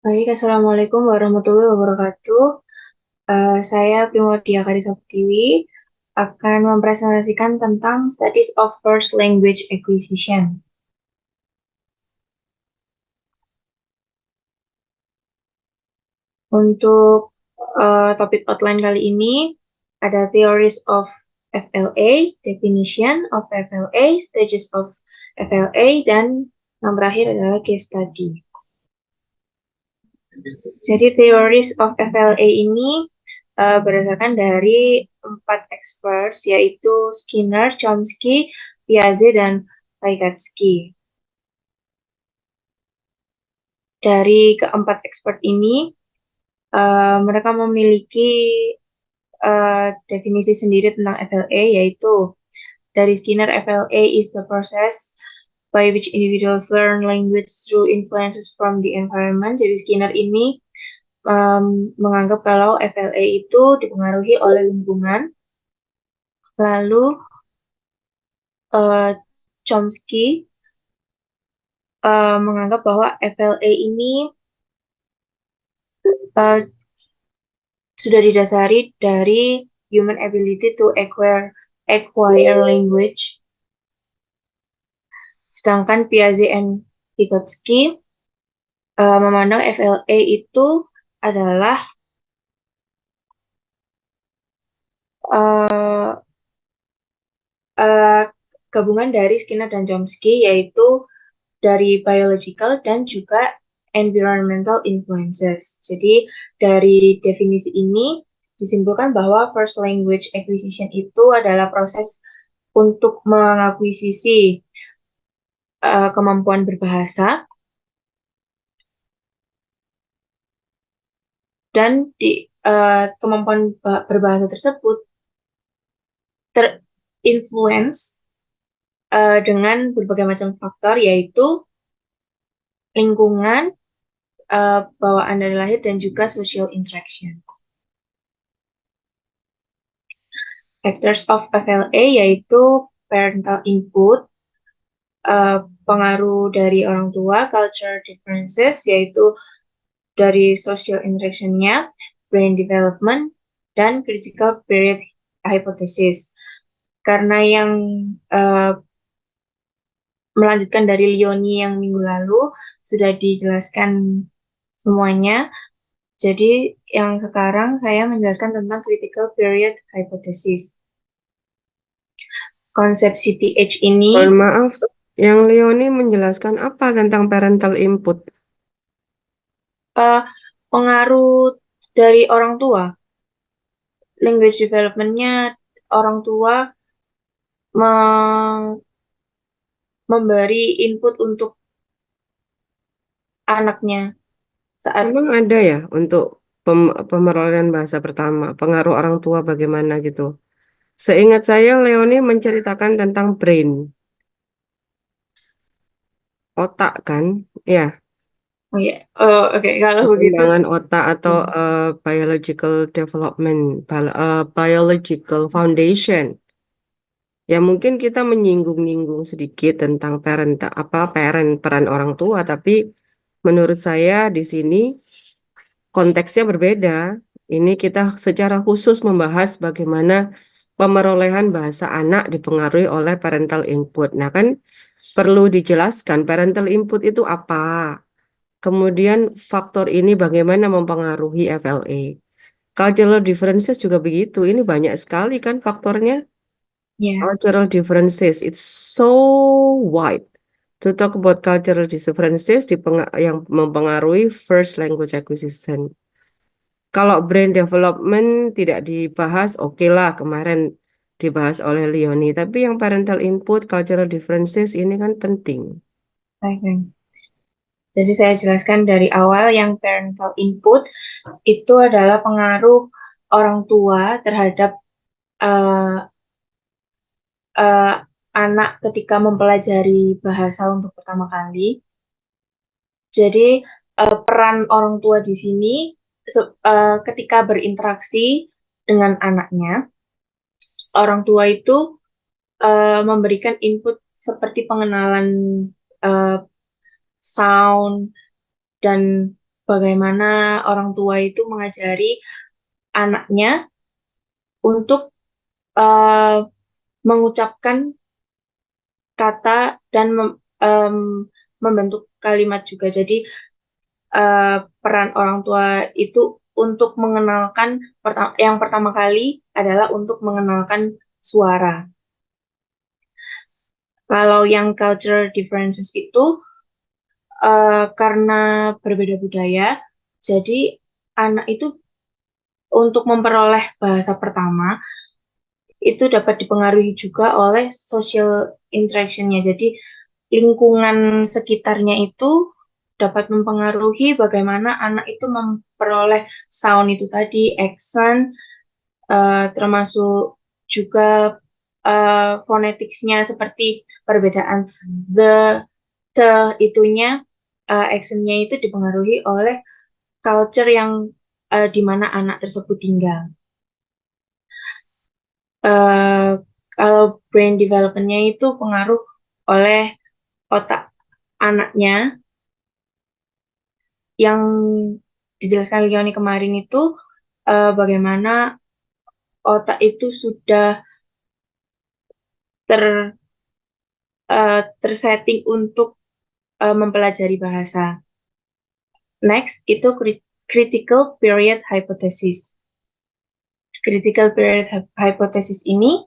Baik, Assalamualaikum warahmatullahi wabarakatuh. Saya Primordia Karisa Pertiwi akan mempresentasikan tentang Studies of First Language Acquisition. Untuk topik outline kali ini ada Theories of FLA, Definition of FLA, Stages of FLA, dan yang terakhir adalah case study. Jadi Theories of FLA ini berdasarkan dari 4 experts, yaitu Skinner, Chomsky, Piaget, dan Vygotsky. Dari keempat expert ini, mereka memiliki definisi sendiri tentang FLA, yaitu dari Skinner, FLA is the process by which individuals learn language through influences from the environment. Jadi Skinner ini menganggap kalau FLA itu dipengaruhi oleh lingkungan. Lalu Chomsky menganggap bahwa FLA ini sudah didasari dari human ability to acquire language. Sedangkan Piaget and Vygotsky memandang FLA itu adalah uh, uh, gabungan dari Skinner dan Chomsky, yaitu dari biological dan juga environmental influences. Jadi dari definisi ini disimpulkan bahwa first language acquisition itu adalah proses untuk mengakuisisi kemampuan berbahasa, dan di kemampuan berbahasa tersebut terinfluence dengan berbagai macam faktor, yaitu lingkungan, bawaan dari lahir, dan juga social interaction. Factors of FLA yaitu parental input, pengaruh dari orang tua, culture differences yaitu dari social interaction-nya, brain development, dan critical period hypothesis. Karena yang melanjutkan dari Leonie yang minggu lalu sudah dijelaskan semuanya. Jadi yang sekarang saya menjelaskan tentang critical period hypothesis. Konsep CPH ini Mohon maaf, yang Leoni menjelaskan apa tentang parental input? pengaruh dari orang tua, language development-nya orang tua memberi input untuk anaknya saat Memang ada ya untuk pemerolehan bahasa pertama, pengaruh orang tua bagaimana gitu. Seingat saya, Leoni menceritakan tentang brain, otak kan? Ya, oh ya, oke, kalau begitu perkembangan otak atau ya. biological development, biological foundation. Ya mungkin kita menyinggung-nyinggung sedikit tentang peran orang tua, tapi menurut saya di sini konteksnya berbeda. Ini kita secara khusus membahas bagaimana pemerolehan bahasa anak dipengaruhi oleh parental input. Nah, kan perlu dijelaskan parental input itu apa. Kemudian faktor ini bagaimana mempengaruhi FLA. Cultural differences juga begitu. Ini banyak sekali kan faktornya. Ya, Cultural differences, it's so wide. To talk about cultural differences yang mempengaruhi first language acquisition. Kalau brain development tidak dibahas, oke lah kemarin dibahas oleh Leonie. Tapi yang parental input, cultural differences ini kan penting. baik, baik. Jadi saya jelaskan dari awal, yang parental input itu adalah pengaruh orang tua terhadap uh, uh, anak ketika mempelajari bahasa untuk pertama kali. Jadi peran orang tua di sini ketika berinteraksi dengan anaknya, orang tua itu memberikan input seperti pengenalan uh, sound dan bagaimana orang tua itu mengajari anaknya untuk uh, mengucapkan kata dan membentuk kalimat juga. Jadi peran orang tua itu untuk mengenalkan yang pertama kali adalah untuk mengenalkan suara. Kalau yang culture differences itu karena berbeda budaya, jadi anak itu untuk memperoleh bahasa pertama itu dapat dipengaruhi juga oleh social interaction-nya. Jadi lingkungan sekitarnya itu dapat mempengaruhi bagaimana anak itu memperoleh sound itu tadi, accent, termasuk juga phonetics-nya seperti perbedaan the, itunya, accent-nya itu dipengaruhi oleh culture yang di mana anak tersebut tinggal. Eh, Kalau brain development-nya itu pengaruh oleh otak anaknya yang dijelaskan Leoni kemarin itu bagaimana otak itu sudah ter tersetting untuk mempelajari bahasa. Next itu critical period hypothesis. Critical period hypothesis ini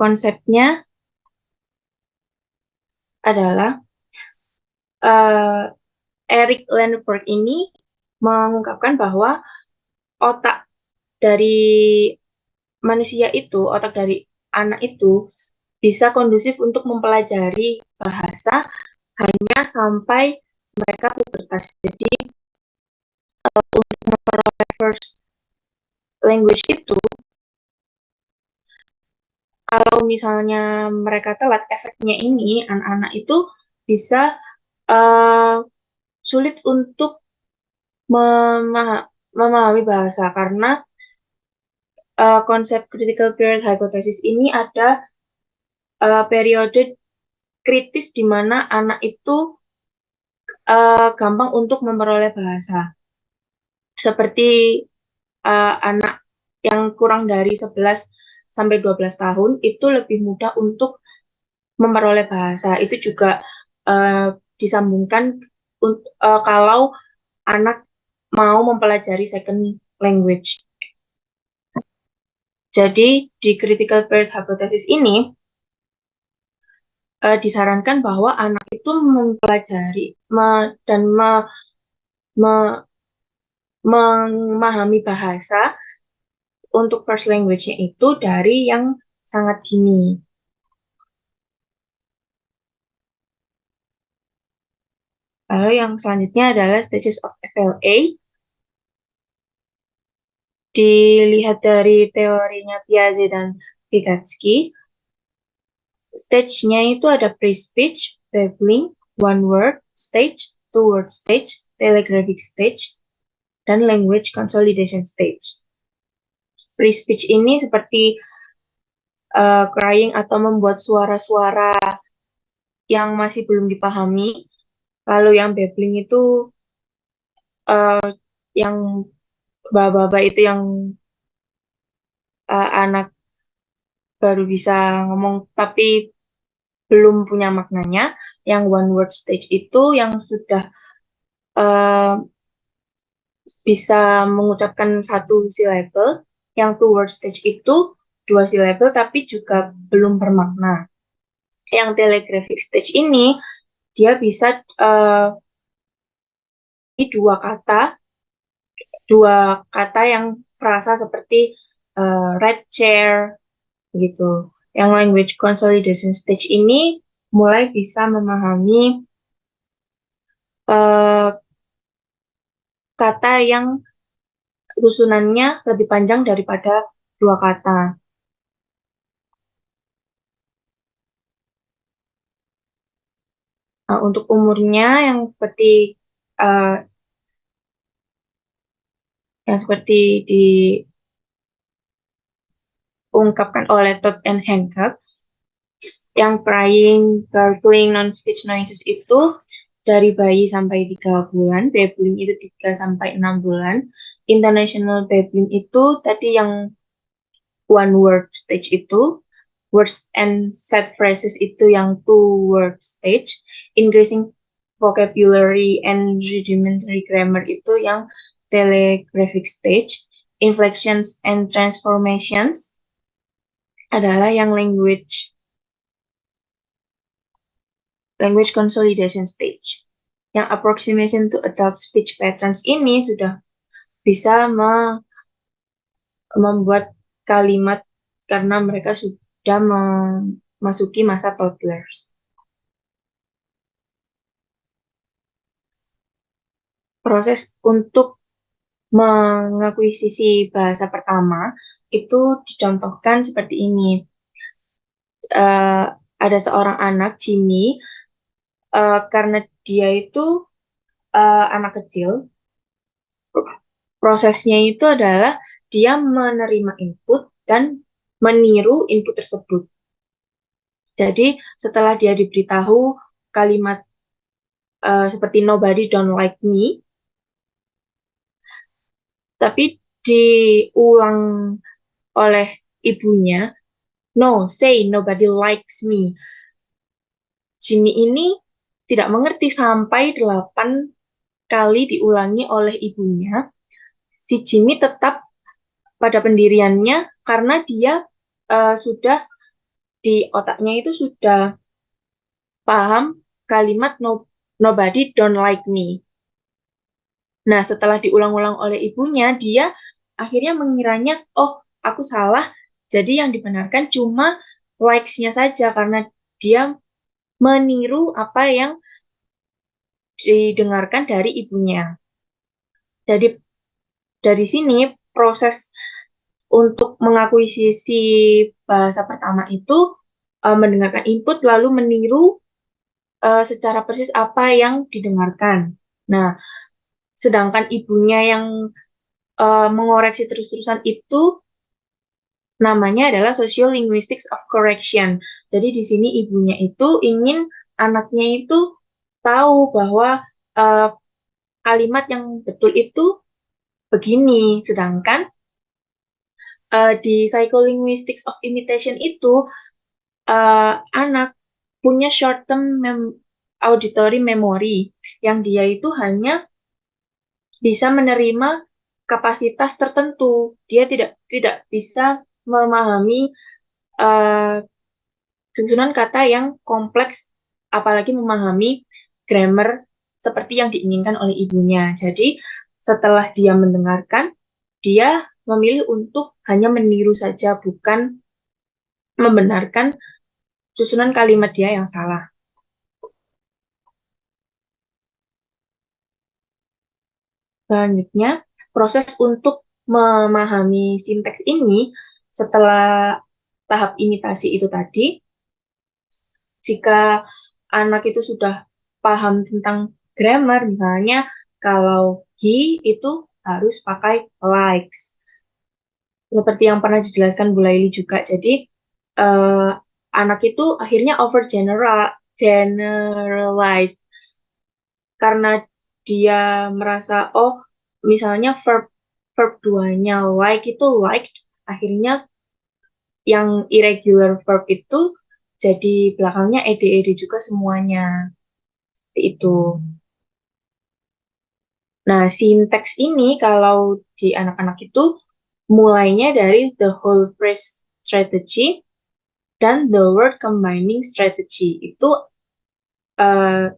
konsepnya adalah Eric Lansford ini mengungkapkan bahwa otak dari manusia itu, otak dari anak itu bisa kondusif untuk mempelajari bahasa hanya sampai mereka pubertas. Jadi untuk memperoleh first language itu, kalau misalnya mereka telat, efeknya ini anak-anak itu bisa uh, sulit untuk memahami bahasa karena konsep critical period hypothesis ini ada periode kritis di mana anak itu gampang untuk memperoleh bahasa. Seperti anak yang kurang dari 11 sampai 12 tahun itu lebih mudah untuk memperoleh bahasa. Itu juga disambungkan kalau anak mau mempelajari second language. Jadi di critical period hypothesis ini disarankan bahwa anak itu mempelajari dan memahami bahasa untuk first language-nya itu dari yang sangat dini. Lalu yang selanjutnya adalah stages of FLA. Dilihat dari teorinya Piaget dan Vygotsky, stage-nya itu ada pre-speech, babbling, one word stage, two word stage, telegraphic stage, dan language consolidation stage. Pre-speech ini seperti crying atau membuat suara-suara yang masih belum dipahami. Lalu yang babbling itu yang baba-baba itu yang anak baru bisa ngomong tapi belum punya maknanya. Yang one word stage itu yang sudah uh, bisa mengucapkan satu syllable. Yang two word stage itu dua syllable tapi juga belum bermakna. Yang telegraphic stage ini dia bisa dua kata yang frasa seperti red chair gitu. Yang language consolidation stage ini mulai bisa memahami kata yang susunannya lebih panjang daripada dua kata. Untuk umurnya uh, yang seperti diungkapkan oleh Todd and Hancock, yang crying, gargling, non-speech noises itu dari bayi sampai 3 bulan, babbling itu 3 sampai 6 bulan. International babbling itu tadi yang one word stage itu, words and set phrases itu yang two word stage, increasing vocabulary and rudimentary grammar itu yang telegraphic stage, inflections and transformations adalah yang language consolidation stage. Yang approximation to adult speech patterns ini sudah bisa membuat kalimat karena mereka sudah memasuki masa toddlers. Proses untuk mengakuisisi bahasa pertama itu dicontohkan seperti ini. Ada seorang anak, Jimmy, karena dia itu anak kecil, prosesnya itu adalah dia menerima input dan meniru input tersebut. Jadi setelah dia diberitahu kalimat seperti nobody don't like me, tapi diulang oleh ibunya, no, say nobody likes me. Jimmy ini tidak mengerti sampai 8 kali diulangi oleh ibunya. Si Jimmy tetap pada pendiriannya karena dia sudah di otaknya itu sudah paham kalimat nobody don't like me. Nah, setelah diulang-ulang oleh ibunya, dia akhirnya mengiranya, oh, aku salah. Jadi yang dibenarkan cuma likes-nya saja karena dia meniru apa yang didengarkan dari ibunya. Jadi dari sini proses untuk mengakuisisi bahasa pertama itu mendengarkan input lalu meniru secara persis apa yang didengarkan. Nah, sedangkan ibunya yang mengoreksi terus-terusan itu namanya adalah social linguistics of correction. Jadi di sini ibunya itu ingin anaknya itu tahu bahwa uh, kalimat yang betul itu begini, sedangkan di psycholinguistics of imitation itu anak punya short term auditory memory yang dia itu hanya bisa menerima kapasitas tertentu. Dia tidak bisa memahami uh, susunan kata yang kompleks, apalagi memahami grammar seperti yang diinginkan oleh ibunya. Jadi, setelah dia mendengarkan, dia memilih untuk hanya meniru saja, bukan membenarkan susunan kalimat dia yang salah. Selanjutnya, proses untuk memahami sinteks ini setelah tahap imitasi itu tadi, jika anak itu sudah paham tentang grammar, misalnya kalau he itu harus pakai likes. Seperti yang pernah dijelaskan Bu Laili juga. Jadi eh, anak itu akhirnya generalized karena dia merasa oh misalnya verb verb duanya like itu liked, akhirnya yang irregular verb itu jadi belakangnya ed juga semuanya. Seperti itu. Nah, sinteks ini kalau di anak-anak itu mulainya dari the whole phrase strategy dan the word combining strategy itu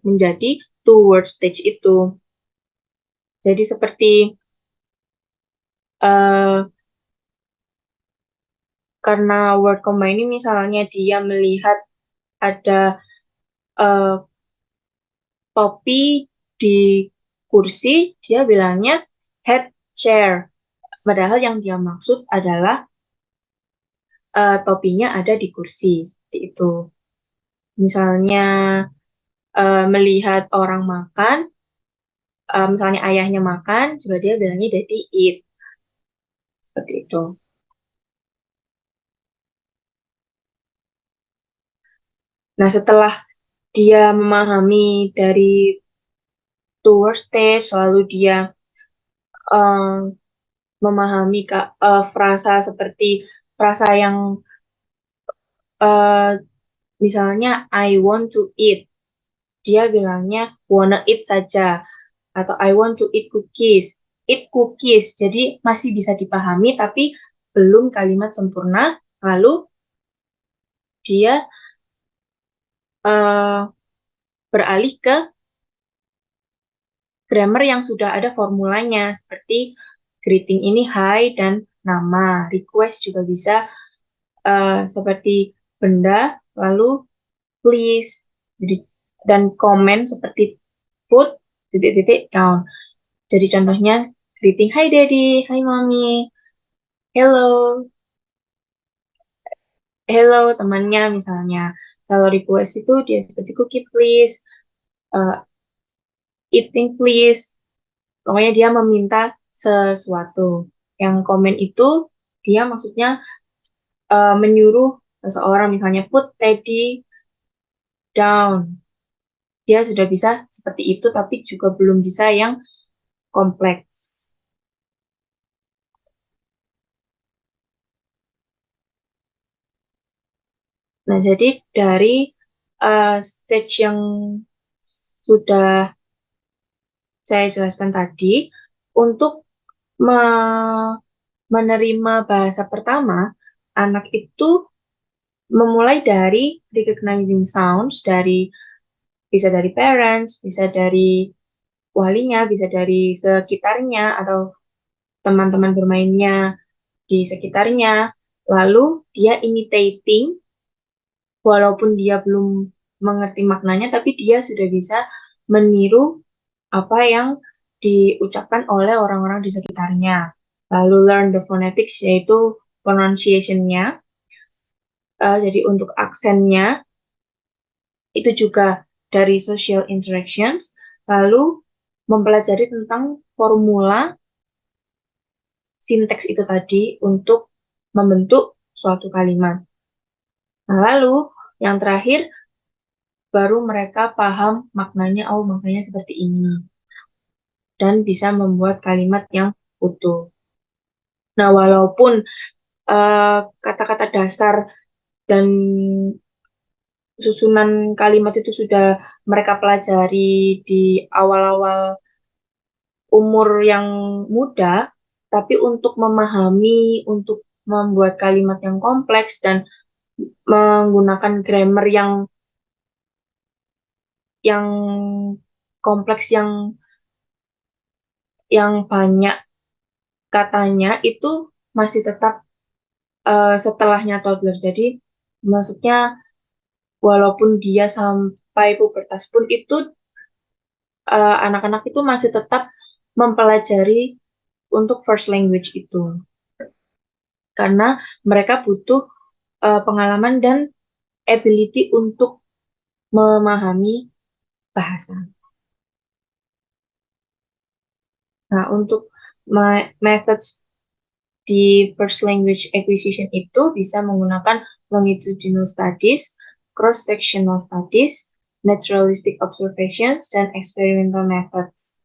menjadi two word stage itu. Jadi seperti uh, karena word combining misalnya dia melihat ada uh, topi di kursi, dia bilangnya head chair. Padahal yang dia maksud adalah topinya ada di kursi. Seperti itu. Misalnya melihat orang makan, misalnya ayahnya makan, juga dia bilangnya daddy eat. Seperti itu. Nah, setelah dia memahami dari towards stage, lalu dia eh, memahami frasa seperti frasa yang eh, misalnya I want to eat, dia bilangnya wanna eat saja, atau I want to eat cookies. Jadi masih bisa dipahami tapi belum kalimat sempurna. Lalu dia eh, beralih ke grammar yang sudah ada formulanya, seperti greeting ini hi dan nama. Request juga bisa seperti benda, lalu please. Jadi, dan komen seperti put titik-titik down. Jadi contohnya greeting hi daddy, hi mommy, hello, hello temannya misalnya. Kalau request itu dia seperti cookie please, uh, eating please. Pokoknya dia meminta sesuatu. Yang komen itu dia maksudnya menyuruh seseorang misalnya put Teddy down. Dia sudah bisa seperti itu tapi juga belum bisa yang kompleks. Nah, jadi dari stage yang sudah saya jelaskan tadi, untuk me- menerima bahasa pertama, anak itu memulai dari recognizing sounds, bisa dari parents, bisa dari walinya, bisa dari sekitarnya, atau teman-teman bermainnya di sekitarnya. Lalu dia imitating, walaupun dia belum mengerti maknanya, tapi dia sudah bisa meniru apa yang diucapkan oleh orang-orang di sekitarnya. Lalu learn the phonetics, yaitu pronunciation-nya. Jadi untuk aksennya, itu juga dari social interactions. Lalu mempelajari tentang formula sinteks itu tadi untuk membentuk suatu kalimat. Nah, lalu yang terakhir baru mereka paham maknanya, oh maknanya seperti ini, dan bisa membuat kalimat yang utuh. Nah, walaupun kata-kata dasar dan susunan kalimat itu sudah mereka pelajari di awal-awal umur yang muda, tapi untuk memahami, untuk membuat kalimat yang kompleks dan menggunakan grammar yang kompleks yang banyak katanya itu masih tetap setelahnya toddler. Jadi maksudnya walaupun dia sampai pubertas pun itu anak-anak itu masih tetap mempelajari untuk first language itu karena mereka butuh pengalaman dan ability untuk memahami bahasa. Nah, untuk methods di first language acquisition itu bisa menggunakan longitudinal studies, cross-sectional studies, naturalistic observations, dan experimental methods.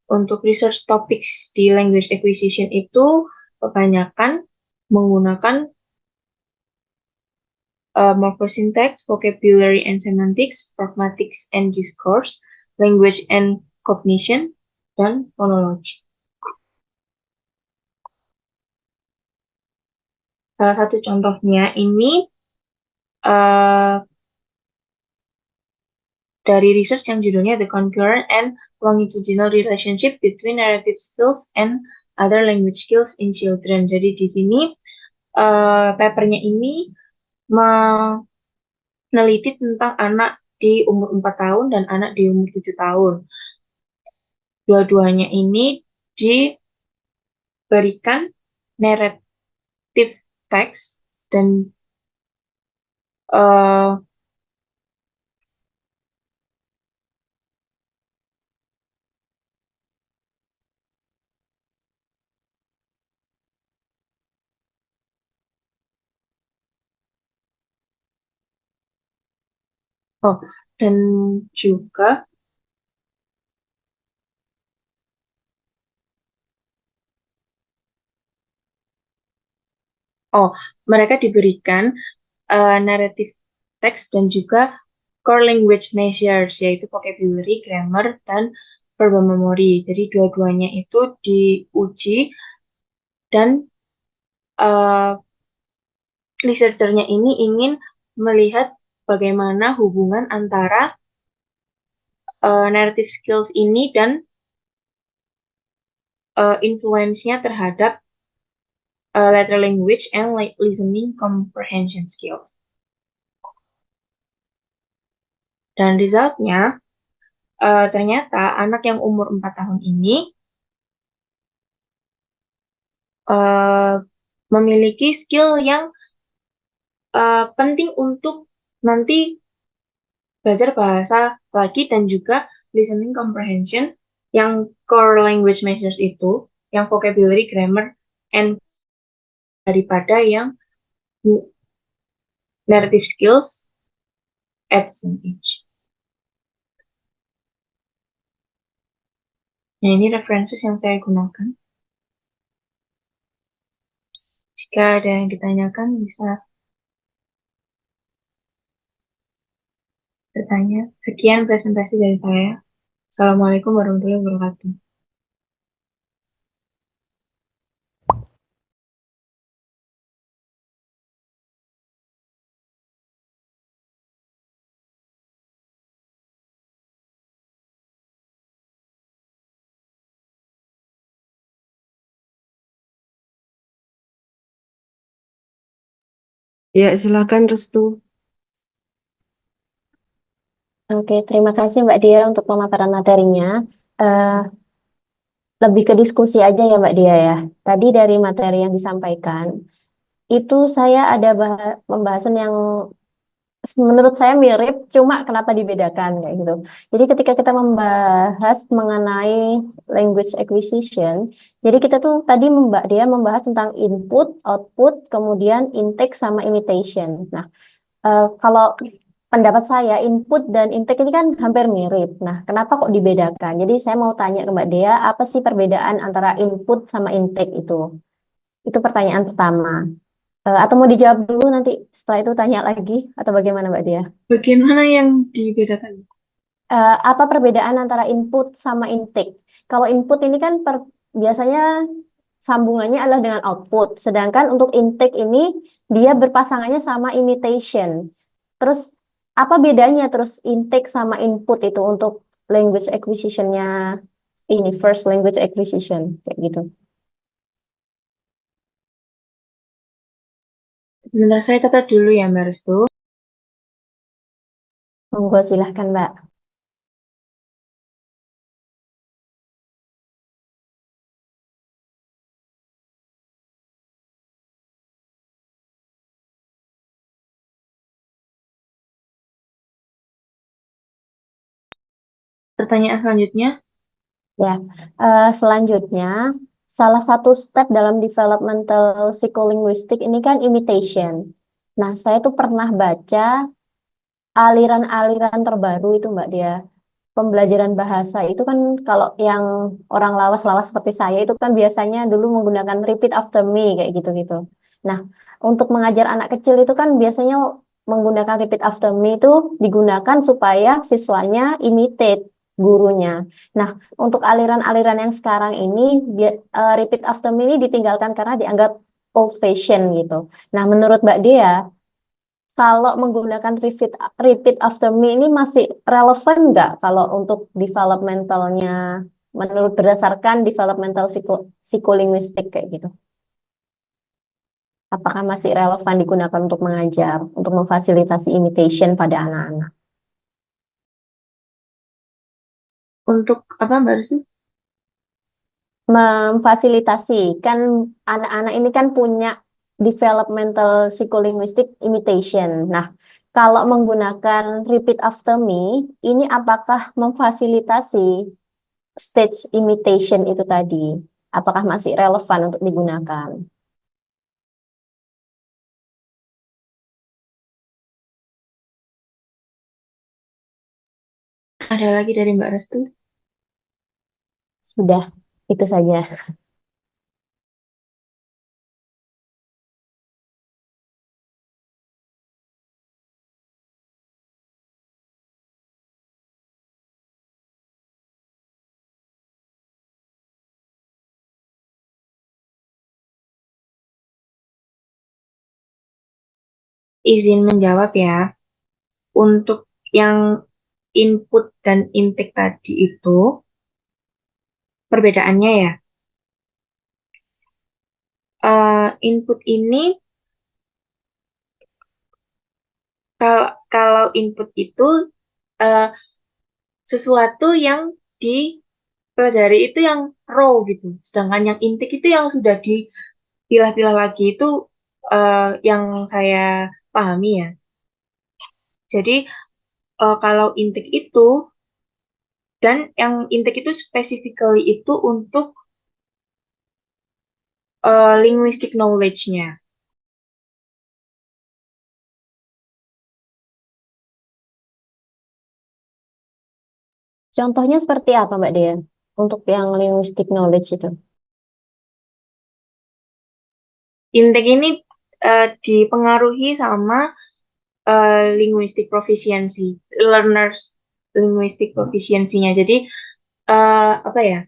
Untuk research topics di language acquisition itu kebanyakan menggunakan morphosyntax, vocabulary and semantics, pragmatics and discourse, language and cognition, dan phonology. Salah satu contohnya ini uh, dari research yang judulnya The Concurrent and Longitudinal Relationship Between Narrative Skills and Other Language Skills in Children. Jadi di sini papernya ini meneliti tentang anak di umur 4 tahun dan anak di umur 7 tahun. Dua-duanya ini diberikan narrative text dan uh, Oh, dan juga mereka diberikan narrative text dan juga core language measures, yaitu vocabulary, grammar, dan verbal memory. Jadi dua-duanya itu diuji dan uh, researchernya ini ingin melihat bagaimana hubungan antara narrative skills ini dan influence-nya terhadap lateral language and listening comprehension skills. Dan resultnya, ternyata anak yang umur 4 tahun ini uh, memiliki skill yang penting untuk nanti belajar bahasa lagi dan juga listening comprehension yang core language measures itu, yang vocabulary, grammar, and daripada yang narrative skills at the same age. Nah, ini references yang saya gunakan. Jika ada yang ditanyakan, bisa bertanya. Sekian presentasi dari saya. Assalamualaikum warahmatullahi wabarakatuh. Ya, silakan Restu. Oke, terima kasih Mbak Dia untuk pemaparan materinya. Eh, Lebih ke diskusi aja ya Mbak Dia ya. Tadi dari materi yang disampaikan, itu saya ada pembahasan yang menurut saya mirip, cuma kenapa dibedakan kayak gitu. Jadi ketika kita membahas mengenai language acquisition, jadi kita tuh tadi Mbak Dia membahas tentang input, output, kemudian intake sama imitation. Nah, kalau pendapat saya, input dan intake ini kan hampir mirip. Nah, kenapa kok dibedakan? Jadi saya mau tanya ke Mbak Dea, apa sih perbedaan antara input sama intake itu? Itu pertanyaan pertama. Atau mau dijawab dulu nanti setelah itu tanya lagi, atau bagaimana Mbak Dea? Bagaimana yang dibedakan? Apa perbedaan antara input sama intake? Kalau input ini kan biasanya sambungannya adalah dengan output, sedangkan untuk intake ini dia berpasangannya sama imitation. Terus apa bedanya terus intake sama input itu untuk language acquisition-nya ini first language acquisition kayak gitu. Sebentar, saya catat dulu ya, Mbak Restu. Monggo silahkan Mbak. Pertanyaan selanjutnya, Ya, selanjutnya salah satu step dalam developmental psycholinguistic ini kan imitation. Nah, saya tuh pernah baca aliran-aliran terbaru itu Mbak Dia. Pembelajaran bahasa itu kan kalau yang orang lawas-lawas seperti saya itu kan biasanya dulu menggunakan repeat after me kayak gitu-gitu. Nah, untuk mengajar anak kecil itu kan biasanya menggunakan repeat after me itu digunakan supaya siswanya imitate gurunya. Nah, untuk aliran-aliran yang sekarang ini repeat after me ini ditinggalkan karena dianggap old fashion gitu. Nah, menurut Mbak Dea, kalau menggunakan repeat after me ini masih relevan nggak kalau untuk developmentalnya menurut berdasarkan developmental psikolinguistik kayak gitu? Apakah masih relevan digunakan untuk mengajar, untuk memfasilitasi imitation pada anak-anak? untuk apa, Mbak Restu? Memfasilitasi kan anak-anak ini kan punya developmental psikolinguistik imitation. Nah, kalau menggunakan repeat after me, ini apakah memfasilitasi stage imitation itu tadi, apakah masih relevan untuk digunakan? Ada lagi dari Mbak Restu? Sudah, itu saja. Izin menjawab ya. Untuk yang input dan intake tadi itu perbedaannya ya. Input ini kalau input itu eh, sesuatu yang dipelajari itu yang raw gitu. Sedangkan yang intake itu yang sudah dipilah-pilah lagi itu yang saya pahami ya. Jadi kalau intake itu dan yang intake itu specifically itu untuk linguistic knowledge-nya. Contohnya seperti apa, Mbak Dea? Untuk yang linguistic knowledge itu. Intake ini dipengaruhi sama linguistic proficiency, learners linguistic proficiency-nya. Jadi apa ya?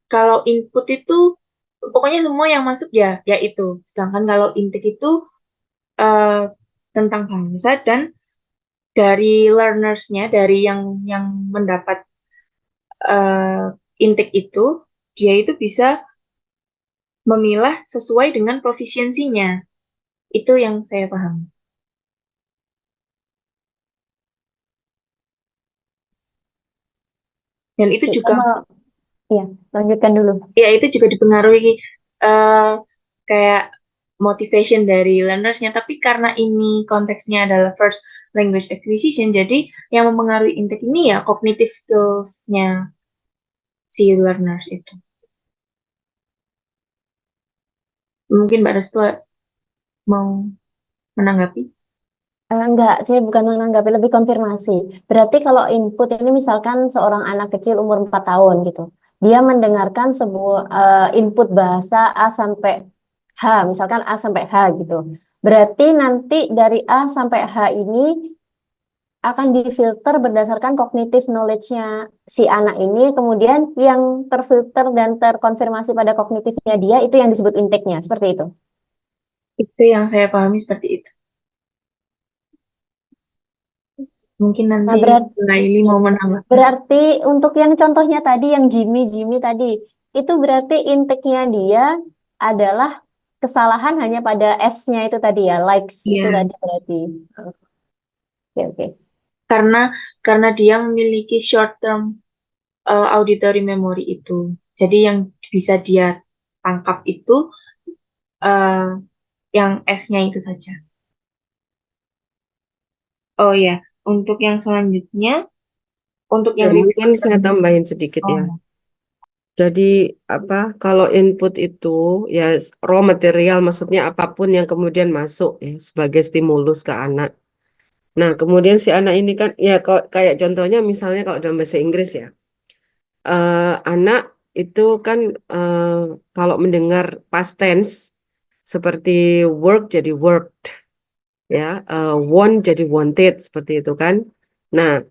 Kalau input itu pokoknya semua yang masuk ya itu. Sedangkan kalau intake itu eh, tentang bahasa dan dari learners-nya, dari yang mendapat eh, intake itu, dia itu bisa memilah sesuai dengan profisiensinya. Itu yang saya paham. Dan itu Kita juga, mau, ya, lanjutkan dulu. ya itu juga dipengaruhi eh, kayak motivation dari learnersnya. Tapi karena ini konteksnya adalah first language acquisition, jadi yang mempengaruhi intake ini ya cognitive skills-nya si learners itu. Mungkin Mbak Restu mau menanggapi? Enggak, saya bukan menanggapi, lebih konfirmasi. Berarti kalau input ini misalkan seorang anak kecil umur 4 tahun gitu. Dia mendengarkan sebuah input bahasa A sampai H, misalkan A sampai H gitu. Berarti nanti dari A sampai H ini akan difilter berdasarkan cognitive knowledge-nya si anak ini, kemudian yang terfilter dan terkonfirmasi pada kognitifnya dia itu yang disebut intake-nya, seperti itu. Itu yang saya pahami seperti itu. Mungkin Nah, nanti Laili ya, mau menambahkan. berarti untuk yang contohnya tadi, yang Jimmy tadi, itu berarti intake-nya dia adalah kesalahan hanya pada S-nya itu tadi ya, likes itu Iya, tadi berarti. Oke, oke. karena dia memiliki short term auditory memory itu. Jadi yang bisa dia tangkap itu eh, yang S-nya itu saja. Oh ya, untuk yang selanjutnya, untuk Ya, yang mungkin report saya tadi. tambahin sedikit ya. Oh, Jadi apa kalau input itu ya raw material maksudnya apapun yang kemudian masuk ya sebagai stimulus ke anak. Nah, kemudian si anak ini kan ya kok kayak contohnya misalnya kalau dalam bahasa Inggris ya. Anak itu kan kalau mendengar past tense seperti work jadi worked ya, want jadi wanted seperti itu kan. Nah,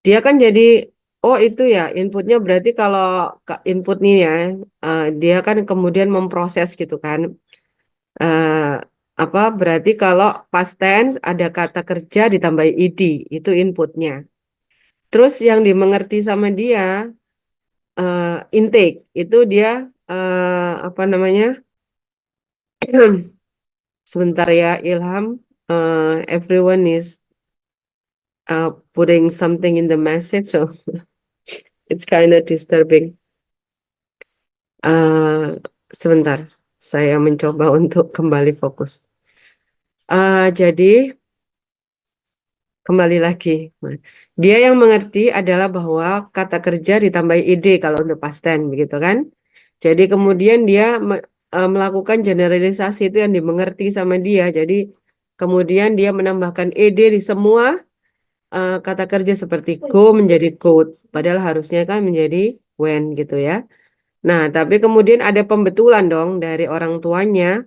dia kan jadi oh itu ya inputnya berarti kalau input nih ya dia kan kemudian memproses gitu kan. Eh, apa berarti kalau past tense ada kata kerja ditambah ed itu inputnya. Terus yang dimengerti sama dia intake itu dia apa namanya sebentar ya Ilham everyone is putting something in the message so it's kind of disturbing. Sebentar, saya mencoba untuk kembali fokus. Jadi kembali lagi, dia yang mengerti adalah bahwa kata kerja ditambah id kalau untuk past tense, begitu kan? Jadi kemudian dia melakukan generalisasi itu yang dimengerti sama dia. Jadi kemudian dia menambahkan ed di semua kata kerja seperti go menjadi could, padahal harusnya kan menjadi when gitu ya. Nah, tapi kemudian ada pembetulan dong dari orang tuanya,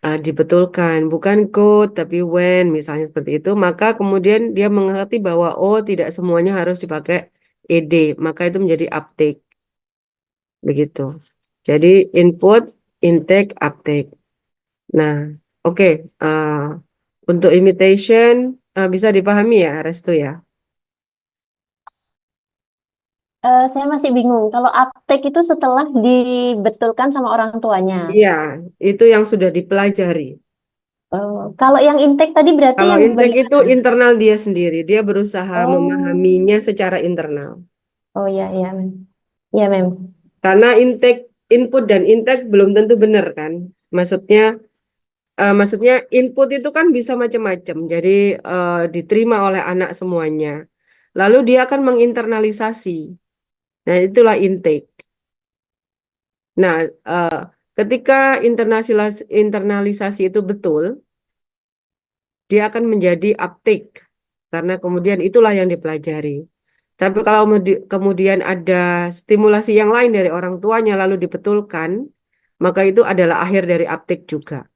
dibetulkan bukan could tapi when misalnya seperti itu, maka kemudian dia mengerti bahwa oh tidak semuanya harus dipakai ed, maka itu menjadi uptake begitu. Jadi input, intake, uptake. Nah, oke, eh, untuk imitation bisa dipahami ya Restu ya. Saya masih bingung. Kalau uptake itu setelah dibetulkan sama orang tuanya. Iya, itu yang sudah dipelajari. Kalau yang intake tadi berarti Kalau yang intake itu bagaimana? internal dia sendiri, dia berusaha Oh, memahaminya secara internal. oh ya ya, Mem. Ya, Mem. Karena intake, input dan intake belum tentu benar kan. Maksudnya input itu kan bisa macam-macam. Jadi diterima oleh anak semuanya. Lalu dia akan menginternalisasi. Nah, itulah intake. Nah, eh, ketika internalisasi itu betul, dia akan menjadi uptake. Karena kemudian itulah yang dipelajari. Tapi kalau kemudian ada stimulasi yang lain dari orang tuanya lalu dibetulkan, maka itu adalah akhir dari uptake juga.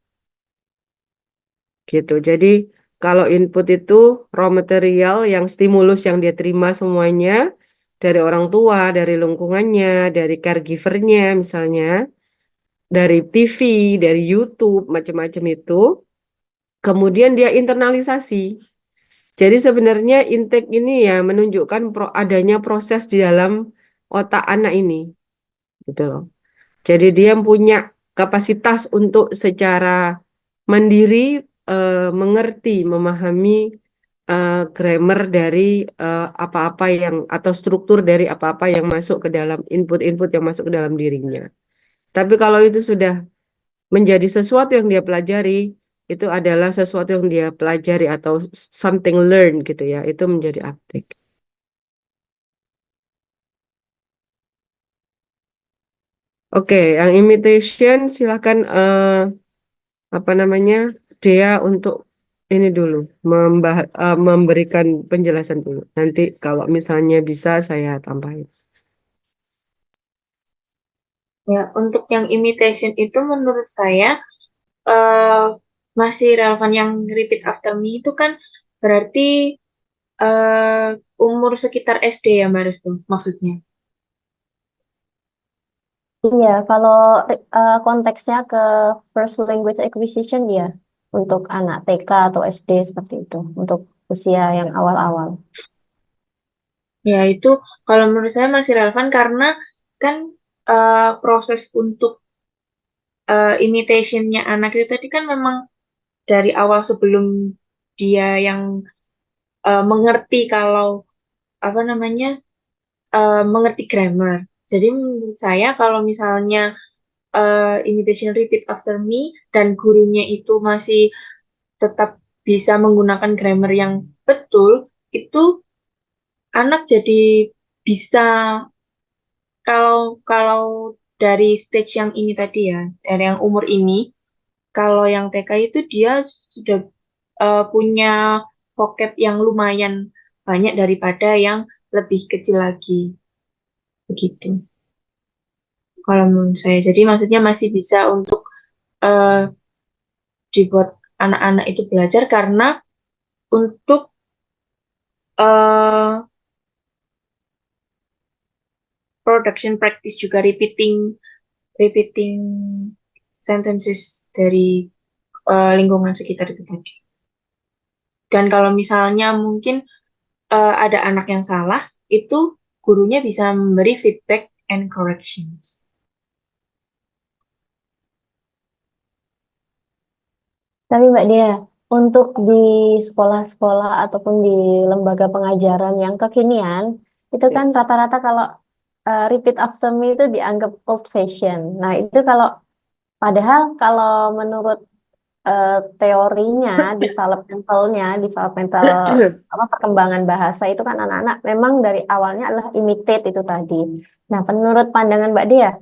Gitu. Jadi kalau input itu raw material yang stimulus yang dia terima semuanya dari orang tua, dari lingkungannya, dari caregivernya misalnya, dari TV, dari YouTube, macam-macam itu. Kemudian dia internalisasi. Jadi sebenarnya intake ini ya menunjukkan adanya proses di dalam otak anak ini, gitu loh. Jadi dia punya kapasitas untuk secara mandiri mengerti, memahami grammar dari apa-apa yang atau struktur dari apa-apa yang masuk ke dalam input-input yang masuk ke dalam dirinya. Tapi kalau itu sudah menjadi sesuatu yang dia pelajari, itu adalah sesuatu yang dia pelajari atau something learned gitu ya, itu menjadi uptake. Oke, yang imitation silakan apa namanya Dea untuk ini dulu memberikan penjelasan dulu. Nanti kalau misalnya bisa saya tambahin. Ya, untuk yang imitation itu menurut saya eh, masih relevan. Yang repeat after me itu kan berarti umur sekitar SD ya Mbak Restu maksudnya. Iya, kalau konteksnya ke first language acquisition ya, untuk anak TK atau SD seperti itu, untuk usia yang awal-awal. Ya, itu kalau menurut saya masih relevan karena kan proses untuk imitationnya anak itu tadi kan memang dari awal sebelum dia yang mengerti kalau apa namanya mengerti grammar. Jadi menurut saya kalau misalnya imitation repeat after me dan gurunya itu masih tetap bisa menggunakan grammar yang betul, itu anak jadi bisa kalau kalau dari stage yang ini tadi ya, dari yang umur ini, kalau yang TK itu dia sudah punya vocab yang lumayan banyak daripada yang lebih kecil lagi, begitu. Kalau menurut saya, jadi maksudnya masih bisa untuk eh, dibuat anak-anak itu belajar karena untuk eh, production practice juga repeating repeating sentences dari lingkungan sekitar itu tadi. Dan kalau misalnya mungkin ada anak yang salah, itu gurunya bisa memberi feedback and corrections. Tapi Mbak Dia, untuk di sekolah-sekolah ataupun di lembaga pengajaran yang kekinian, itu kan rata-rata kalau repeat after me itu dianggap old fashion. Nah, itu kalau padahal kalau menurut teorinya, developmental apa perkembangan bahasa itu kan anak-anak memang dari awalnya adalah imitate itu tadi. Nah, menurut pandangan Mbak Dia,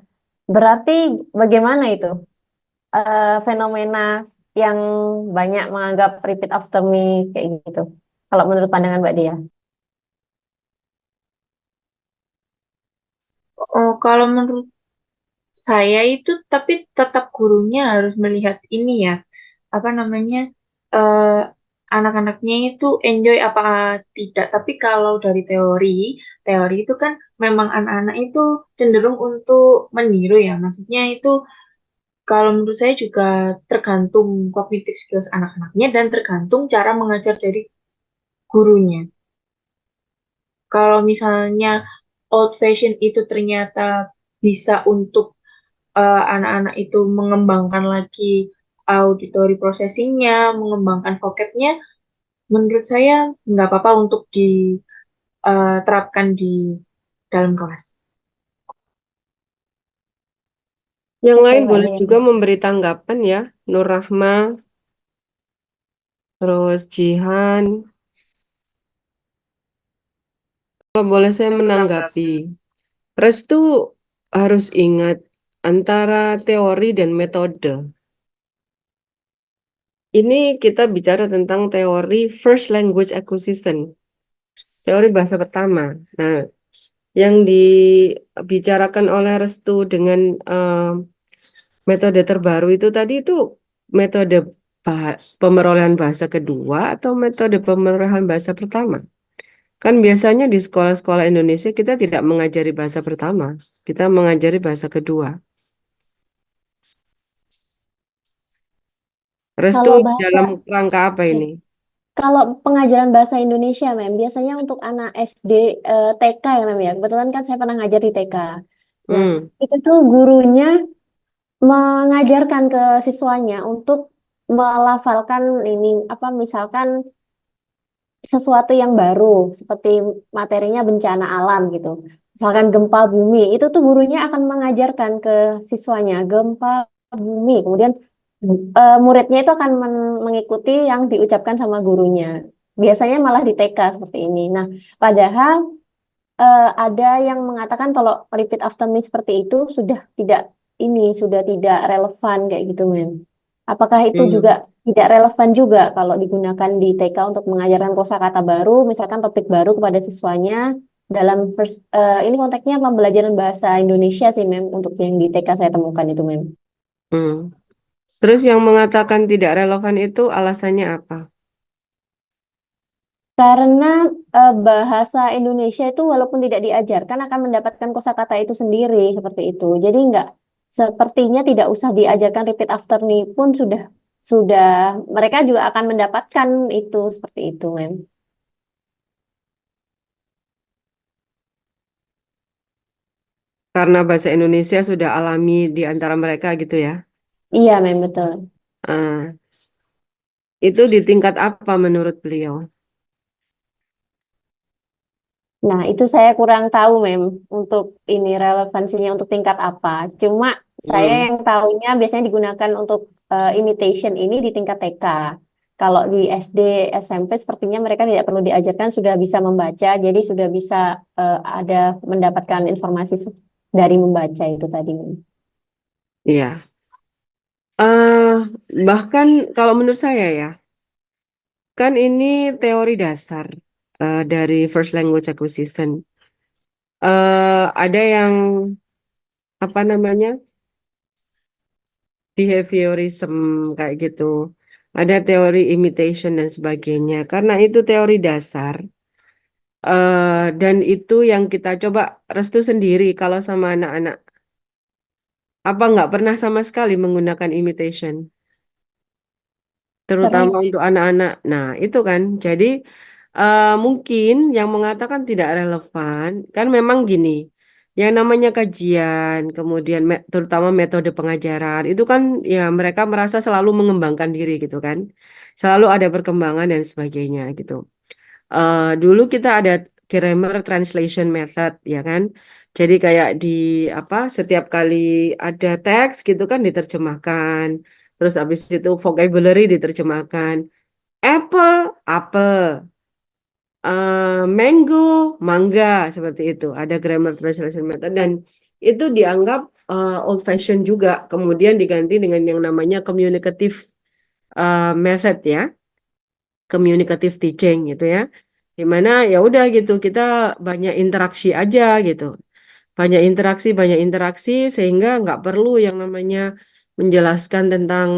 berarti bagaimana itu fenomena yang banyak menganggap repeat after me kayak gitu? Kalau menurut pandangan Mbak Dia. Oh, kalau menurut saya itu, tapi tetap gurunya harus melihat ini ya, apa namanya, eh, anak-anaknya itu enjoy apa tidak. Tapi kalau dari teori itu kan memang anak-anak itu cenderung untuk meniru ya. Maksudnya itu kalau menurut saya juga tergantung cognitive skills anak-anaknya dan tergantung cara mengajar dari gurunya. Kalau misalnya old fashion itu ternyata bisa untuk anak-anak itu mengembangkan lagi auditory processingnya, mengembangkan vocabnya, menurut saya nggak apa-apa untuk diterapkan di dalam kelas. Yang Oke, lain Mbak boleh Dia. juga memberi tanggapan ya, Nur Rahma, terus Jihan. Kalau boleh saya menanggapi, Restu harus ingat antara teori dan metode. Ini kita bicara tentang teori first language acquisition, teori bahasa pertama. Nah, yang dibicarakan oleh Restu dengan metode terbaru itu tadi itu metode pemerolehan bahasa kedua atau metode pemerolehan bahasa pertama. Kan biasanya di sekolah-sekolah Indonesia kita tidak mengajari bahasa pertama, kita mengajari bahasa kedua. Restu Kalau bahasa, dalam rangka apa ya. ini? Kalau pengajaran bahasa Indonesia, Mem, biasanya untuk anak SD, TK ya, Mem ya. Kebetulan kan saya pernah ngajar di TK. Nah, Hmm, itu tuh gurunya mengajarkan ke siswanya untuk melafalkan ini, apa misalkan sesuatu yang baru, seperti materinya bencana alam gitu. Misalkan gempa bumi, itu tuh gurunya akan mengajarkan ke siswanya gempa bumi. Kemudian muridnya itu akan mengikuti yang diucapkan sama gurunya. Biasanya malah di TK seperti ini. Nah, padahal ada yang mengatakan kalau repeat after me seperti itu sudah tidak sudah tidak relevan kayak gitu, Mem. Apakah itu juga hmm. tidak relevan juga kalau digunakan di TK untuk mengajarkan kosakata baru, misalkan topik baru kepada siswanya dalam ini konteksnya pembelajaran bahasa Indonesia sih, Mem, untuk yang di TK saya temukan itu, Mem. Hmm. Terus yang mengatakan tidak relevan itu alasannya apa? Karena bahasa Indonesia itu walaupun tidak diajarkan akan mendapatkan kosakata itu sendiri seperti itu. Jadi nggak sepertinya tidak usah diajarkan repeat after me pun sudah mereka juga akan mendapatkan itu seperti itu, Mem. Karena bahasa Indonesia sudah alami di antara mereka gitu ya. Iya, Mem, betul. Ah, itu di tingkat apa menurut beliau? Nah, itu saya kurang tahu, Mem, untuk ini relevansinya untuk tingkat apa. Cuma saya Hmm, yang tahunya biasanya digunakan untuk imitation ini di tingkat TK. Kalau di SD, SMP sepertinya mereka tidak perlu diajarkan, sudah bisa membaca, jadi sudah bisa ada mendapatkan informasi dari membaca itu tadi, Mem. iya. eh Bahkan kalau menurut saya ya, kan ini teori dasar dari first language acquisition. Ada yang apa namanya behaviorism kayak gitu. Ada teori imitation dan sebagainya. Karena itu teori dasar. Dan itu yang kita coba Restu sendiri kalau sama anak-anak. Apa nggak pernah sama sekali menggunakan imitation? Terutama Sering. untuk anak-anak. Nah, itu kan. Jadi mungkin yang mengatakan tidak relevan kan memang gini. Yang namanya kajian, kemudian terutama metode pengajaran, itu kan ya mereka merasa selalu mengembangkan diri gitu kan. Selalu ada perkembangan dan sebagainya gitu. Dulu kita ada grammar translation method ya kan. Jadi kayak di apa setiap kali ada teks gitu kan diterjemahkan. Terus habis itu vocabulary diterjemahkan. Apple, apel. Mango, mangga seperti itu. Ada grammar translation method dan itu dianggap old fashion juga. Kemudian diganti dengan yang namanya communicative method ya. communicative teaching gitu ya. Dimana ya udah gitu kita banyak interaksi aja gitu. Banyak interaksi sehingga nggak perlu yang namanya menjelaskan tentang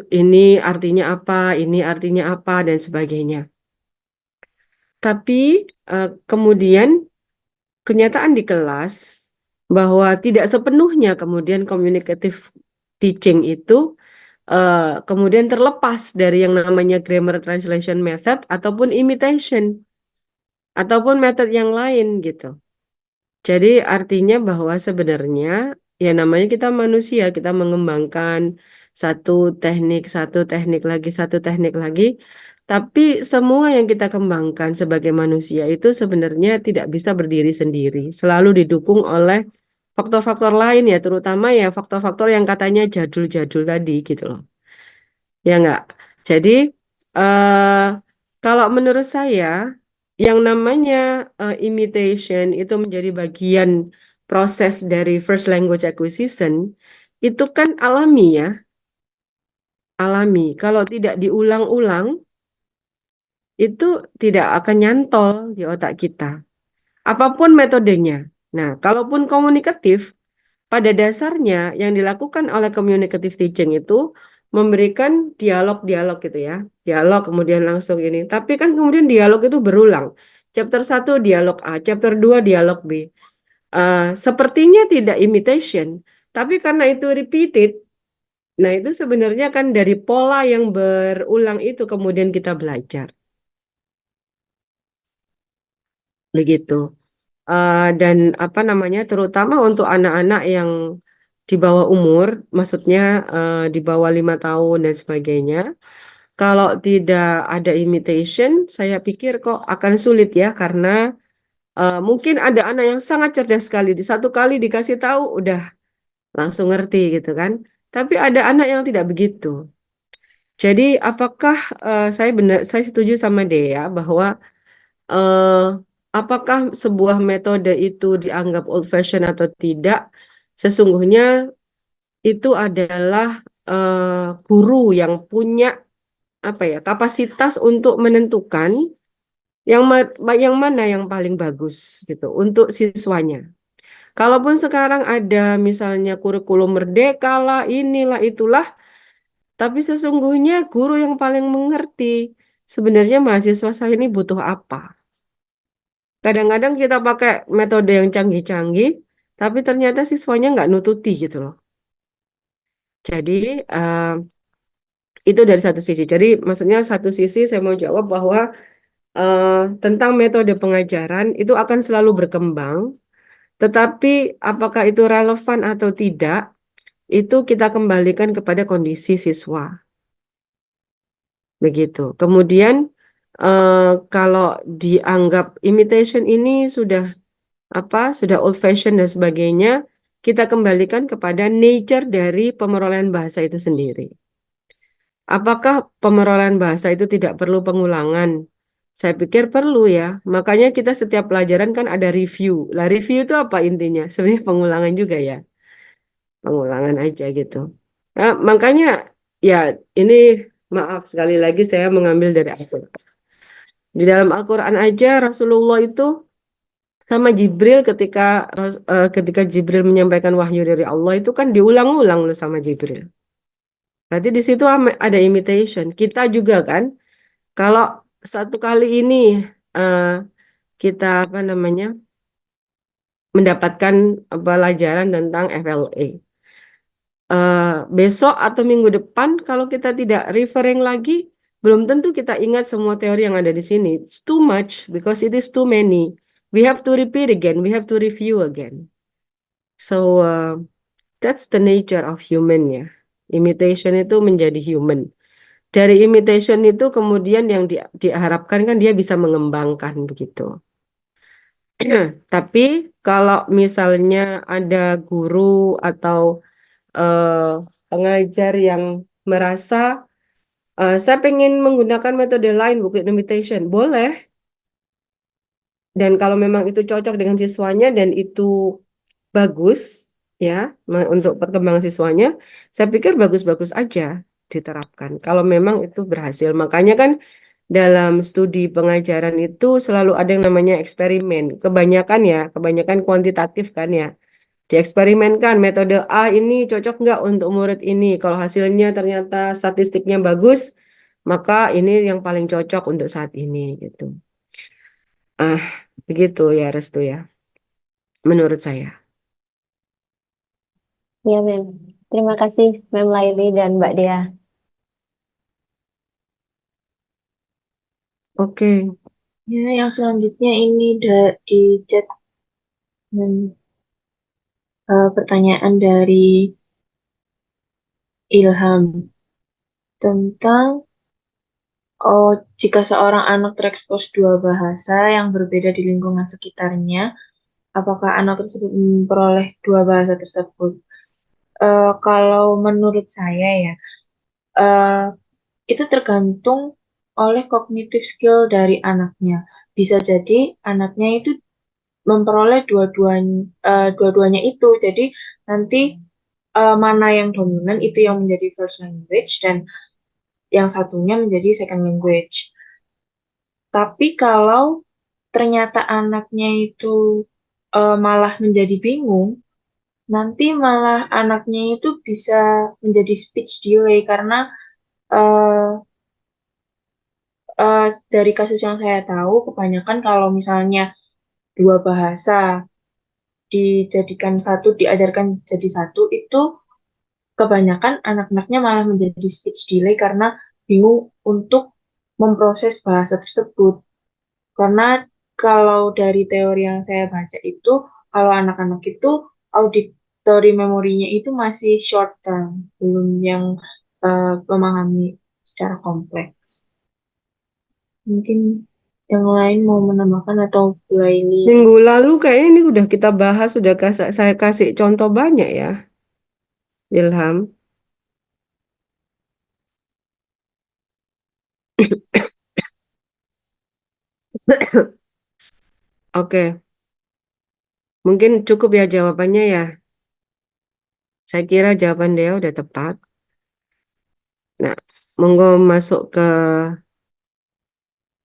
ini artinya apa, ini artinya apa dan sebagainya. Tapi kemudian kenyataan di kelas bahwa tidak sepenuhnya kemudian communicative teaching itu kemudian terlepas dari yang namanya grammar translation method ataupun imitation ataupun metode yang lain gitu. Jadi artinya bahwa sebenarnya ya namanya kita manusia, kita mengembangkan satu teknik lagi, satu teknik lagi. Tapi semua yang kita kembangkan sebagai manusia itu sebenarnya tidak bisa berdiri sendiri. Selalu didukung oleh faktor-faktor lain ya, terutama ya faktor-faktor yang katanya jadul-jadul tadi gitu loh. Ya enggak? Jadi eh kalau menurut saya yang namanya imitation itu menjadi bagian proses dari first language acquisition itu kan alami ya, alami. Kalau tidak diulang-ulang itu tidak akan nyantol di otak kita. Apapun metodenya. Nah, kalaupun komunikatif, pada dasarnya yang dilakukan oleh communicative teaching itu memberikan dialog-dialog gitu ya. Dialog kemudian langsung ini. Tapi kan kemudian dialog itu berulang. Chapter 1 dialog A, chapter 2 dialog B. Sepertinya tidak imitation, tapi karena itu repeated, nah itu sebenarnya kan dari pola yang berulang itu kemudian kita belajar. Begitu. Dan apa namanya, terutama untuk anak-anak yang di bawah umur, maksudnya di bawah 5 tahun dan sebagainya. Kalau tidak ada imitation, saya pikir kok akan sulit ya, karena mungkin ada anak yang sangat cerdas sekali, di satu kali dikasih tahu udah langsung ngerti gitu kan. Tapi ada anak yang tidak begitu. Jadi apakah saya setuju sama Dea bahwa eh, apakah sebuah metode itu dianggap old fashion atau tidak? Sesungguhnya itu adalah guru yang punya apa ya kapasitas untuk menentukan yang mana yang paling bagus gitu untuk siswanya. Kalaupun sekarang ada misalnya kurikulum merdeka lah, inilah itulah, tapi sesungguhnya guru yang paling mengerti sebenarnya mahasiswa saya ini butuh apa. Kadang-kadang kita pakai metode yang canggih-canggih, tapi ternyata siswanya nggak nututi gitu loh. Jadi itu dari satu sisi. Jadi maksudnya satu sisi saya mau jawab bahwa eh, tentang metode pengajaran itu akan selalu berkembang, tetapi apakah itu relevan atau tidak, itu kita kembalikan kepada kondisi siswa. Begitu. Kemudian kalau dianggap imitation ini sudah sudah old fashion dan sebagainya, kita kembalikan kepada nature dari pemerolehan bahasa itu sendiri. Apakah pemerolehan bahasa itu tidak perlu pengulangan? Saya pikir perlu ya. Makanya kita setiap pelajaran kan ada review. Lah review itu apa intinya? Sebenarnya pengulangan juga ya. Pengulangan aja gitu. Makanya ya ini maaf sekali lagi saya mengambil dari Al-Quran. Di dalam Al-Quran aja Rasulullah itu sama Jibril ketika Jibril menyampaikan wahyu dari Allah itu kan diulang-ulang loh sama Jibril. Berarti di situ ada imitation. Kita juga kan kalau satu kali ini eh, kita apa namanya mendapatkan pelajaran tentang FLA. Besok atau minggu depan kalau kita tidak referring lagi, belum tentu kita ingat semua teori yang ada di sini. It's too much because it is too many. We have to repeat again. We have to review again. So that's the nature of human ya. Imitation itu menjadi human. Dari imitation itu kemudian yang diharapkan kan dia bisa mengembangkan begitu. Tapi kalau misalnya ada guru atau eh, pengajar yang merasa saya pengen menggunakan metode lain bukan imitation, boleh. Dan kalau memang itu cocok dengan siswanya dan itu bagus ya untuk perkembangan siswanya, saya pikir bagus-bagus aja. diterapkan. Kalau memang itu berhasil, makanya kan dalam studi pengajaran itu selalu ada yang namanya eksperimen. Kebanyakan kuantitatif kan ya. Dieksperimenkan metode A ini cocok nggak untuk murid ini. Kalau hasilnya ternyata statistiknya bagus, maka ini yang paling cocok untuk saat ini gitu. Ah, begitu ya Restu ya, menurut saya. Ya, Mem. Terima kasih, Mem Laili dan Mbak Dea. Oke, Ya, yang selanjutnya ini di chat pertanyaan dari Ilham tentang jika seorang anak terekspos dua bahasa yang berbeda di lingkungan sekitarnya, apakah anak tersebut memperoleh dua bahasa tersebut? Kalau menurut saya ya, eh, itu tergantung oleh cognitive skill dari anaknya. Bisa jadi anaknya itu memperoleh dua-duanya itu. Jadi nanti mana yang dominan itu yang menjadi first language dan yang satunya menjadi second language. Tapi kalau ternyata anaknya itu malah menjadi bingung, nanti malah anaknya itu bisa menjadi speech delay karena eh, dari kasus yang saya tahu, kebanyakan kalau misalnya dua bahasa dijadikan satu, diajarkan jadi satu, itu kebanyakan anak-anaknya malah menjadi speech delay karena bingung untuk memproses bahasa tersebut. Karena kalau dari teori yang saya baca itu, kalau anak-anak itu auditory memorinya itu masih short term, belum yang memahami secara kompleks. Mungkin yang lain mau menambahkan atau mulai ini. minggu lalu kayaknya ini udah kita bahas, saya kasih contoh banyak ya, Ilham. Oke, mungkin cukup ya jawabannya ya. Saya kira jawaban dia udah tepat. Nah, monggo masuk ke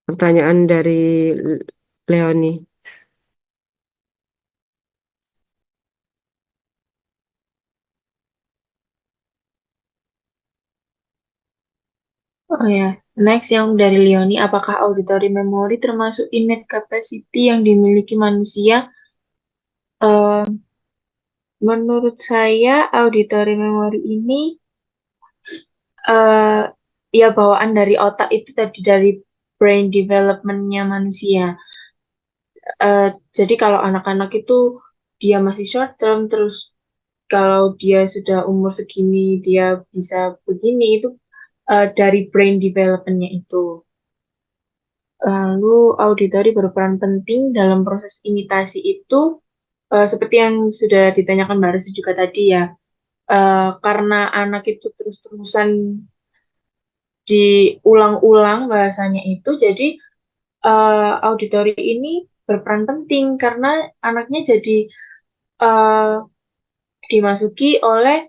pertanyaan dari Leoni. Oh ya, next yang dari Leoni, apakah auditory memory termasuk innate capacity yang dimiliki manusia? Eh, Menurut saya auditory memory ini eh ya bawaan dari otak itu tadi dari brain development-nya manusia. Eh, jadi kalau anak-anak itu dia masih short term, terus kalau dia sudah umur segini dia bisa begini itu dari brain development-nya itu. Lalu auditori berperan penting dalam proses imitasi itu seperti yang sudah ditanyakan Mbak Resi juga tadi ya. Karena anak itu terus-terusan diulang-ulang bahasanya itu, jadi auditori ini berperan penting karena anaknya jadi eh, dimasuki oleh